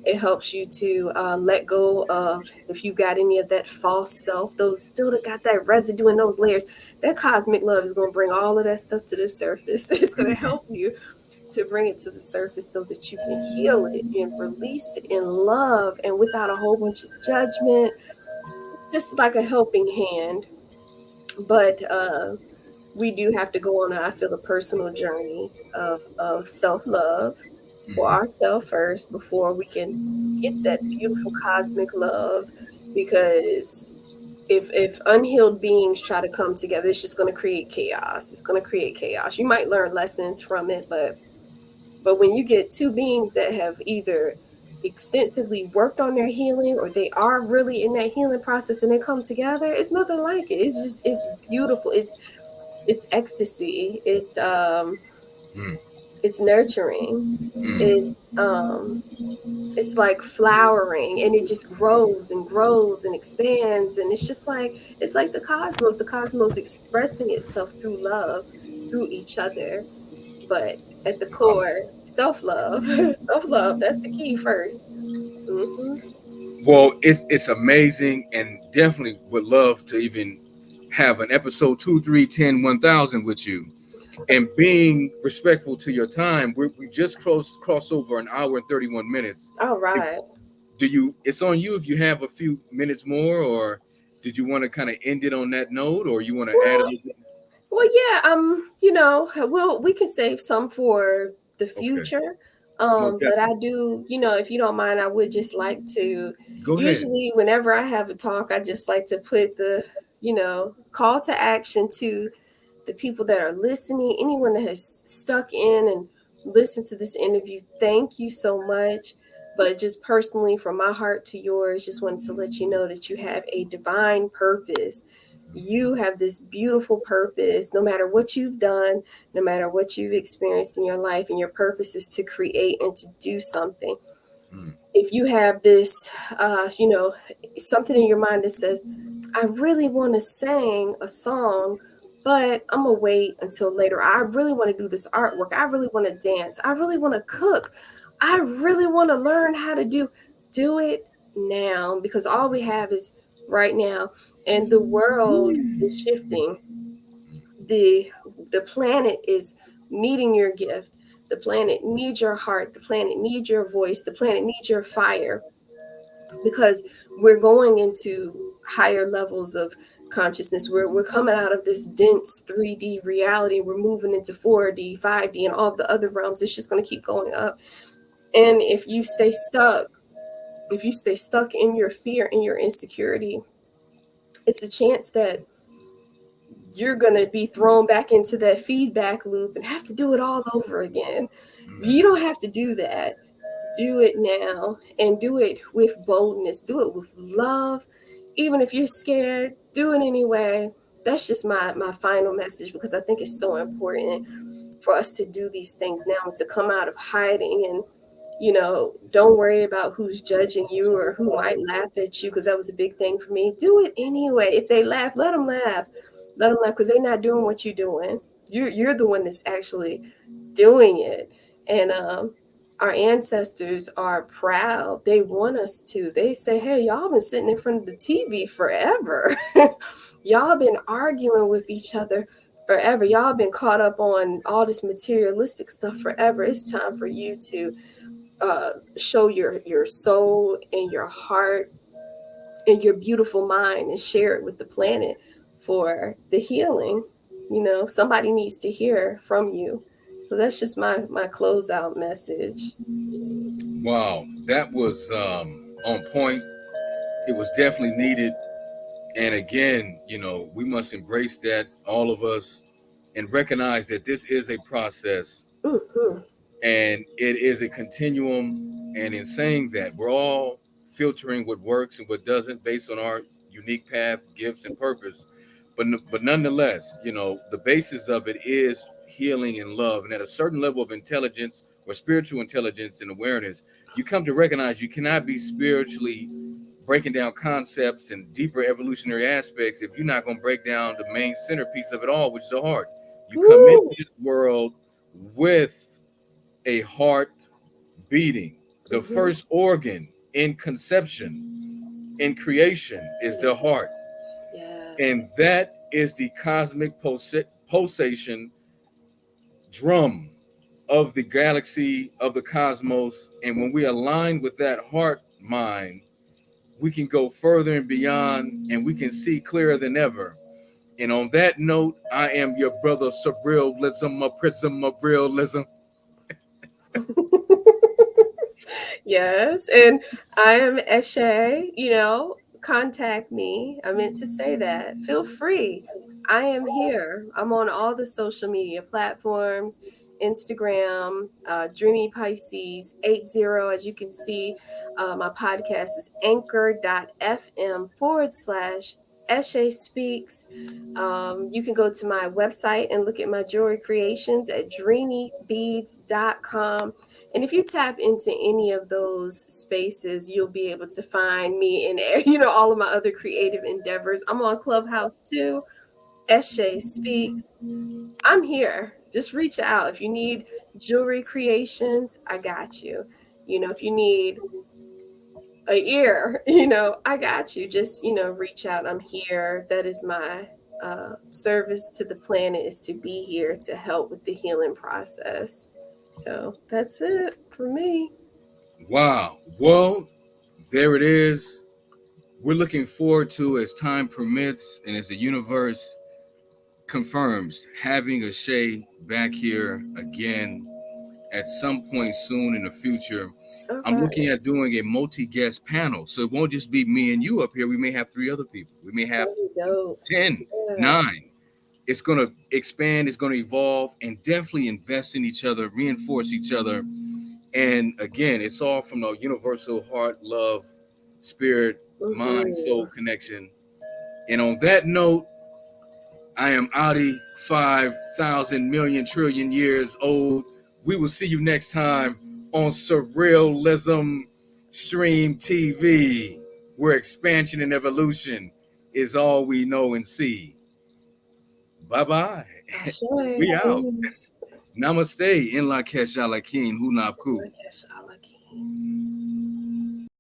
it helps you to let go of, if you got any of that false self, those still that got that residue in those layers. That cosmic love is going to bring all of that stuff to the surface. It's going to Mhm. help you to bring it to the surface so that you can heal it and release it in love and without a whole bunch of judgment. It's just like a helping hand. But we do have to go on, I feel, a personal journey of self love for Mhm. ourselves first before we can get that beautiful cosmic love. Because if unhealed beings try to come together, it's just going to create chaos. It's going to create chaos. You might learn lessons from it, but when you get two beings that have either extensively worked on their healing, or they are really in that healing process, and they come together, it's nothing like it. It's just, it's beautiful. It's ecstasy. Mm. It's nurturing. Mm. It's like flowering, and it just grows and grows and expands, and it's like the cosmos expressing itself through love, through each other. But at the Wow. core, self-love. Self-love, that's the key first. Hmm. Well, it's amazing, and definitely would love to even have an episode 2, 3, 10, 1,000 with you. And being respectful to your time, we just crossed over an hour and 31 minutes. All If right. do you, it's on you if you have a few minutes more, or did you want to kind of end it on that note, or you want to add a Well, little bit? yeah, we can save some for the Okay. future. No, But I definitely. do, if you don't mind, I would just like to, Go ahead. usually whenever I have a talk, I just like to put the, call to action to the people that are listening, anyone that has stuck in and listened to this interview. Thank you so much. But just personally, from my heart to yours, just wanted to let you know that you have a divine purpose. You have this beautiful purpose, no matter what you've done, no matter what you've experienced in your life, and your purpose is to create and to do something. Mm. If you have this, you know, something in your mind that says, I really want to sing a song, but I'm gonna wait until later. I really want to do this artwork. I really want to dance. I really want to cook. I really want to learn how to do it now, because all we have is right now, and the world is shifting. The the planet is needing your gift. The planet needs your heart. The planet needs your voice. The planet needs your fire, because we're going into higher levels of consciousness. We're coming out of this dense 3D reality. We're moving into 4D, 5D, and all the other realms. It's just going to keep going up. And if you stay stuck in your fear and your insecurity, it's a chance that you're going to be thrown back into that feedback loop and have to do it all over again. You don't have to do that. Do it now, and do it with boldness, do it with love. Even if you're scared, do it anyway. That's just my final message, because I think it's so important for us to do these things now, and to come out of hiding. And don't worry about who's judging you or who might laugh at you, because that was a big thing for me. Do it anyway. If they laugh, let them laugh. Let them laugh, because they're not doing what you're doing. You're the one that's actually doing it. And our ancestors are proud. They want us to. They say, hey, y'all been sitting in front of the TV forever. Y'all been arguing with each other forever. Y'all been caught up on all this materialistic stuff forever. It's time for you to show your soul and your heart and your beautiful mind, and share it with the planet for the healing. Somebody needs to hear from you, So that's just my closeout message. Wow, that was on point. It was definitely needed. And again, we must embrace that, all of us, and recognize that this is a process Mm-hmm. and it is a continuum. And in saying that, we're all filtering what works and what doesn't based on our unique path, gifts, and purpose. But nonetheless, the basis of it is healing and love. And at a certain level of intelligence or spiritual intelligence and awareness, you come to recognize you cannot be spiritually breaking down concepts and deeper evolutionary aspects if you're not going to break down the main centerpiece of it all, which is the heart. You come into Woo! this world with a heart beating. The Mm-hmm. first organ in conception, in creation, is the heart. Yes. And Yes. that is the cosmic pulsation drum of the galaxy, of the cosmos. And when we align with that heart mind, we can go further and beyond, and we can see clearer than ever. And on that note, I am your brother Surrealism, a prism of realism. Yes, and I am Eshe. Contact me. I meant to say that. Feel free. I am here. I'm on all the social media platforms, Instagram, Dreamy Pisces 80. As you can see, my podcast is anchor.fm/ Eshe Speaks. You can go to my website and look at my jewelry creations at dreamybeads.com. And if you tap into any of those spaces, you'll be able to find me in all of my other creative endeavors. I'm on Clubhouse too. Eshe Speaks. I'm here. Just reach out. If you need jewelry creations, I got you. If you need a ear, I got you. Just, reach out. I'm here. That is my service to the planet, is to be here to help with the healing process. So that's it for me. Wow. Well, there it is. We're looking forward to, as time permits and as the universe confirms, having Eshe back here again at some point soon in the future. All I'm looking right. at doing a multi-guest panel. So it won't just be me and you up here. We may have three other people. We may have That'd be dope. 10, Yeah. 9. It's going to expand, it's going to evolve, and definitely invest in each other, reinforce each other. And again, it's all from the universal heart, love, spirit, mind, soul Mm-hmm. connection. And on that note, I am Adi, 5,000 million trillion years old. We will see you next time on Surrealism Stream TV, where expansion and evolution is all we know and see. Bye bye. Ashe, We out. peace. Namaste. In la kesha la kin hunapku. Lakesh Alakim.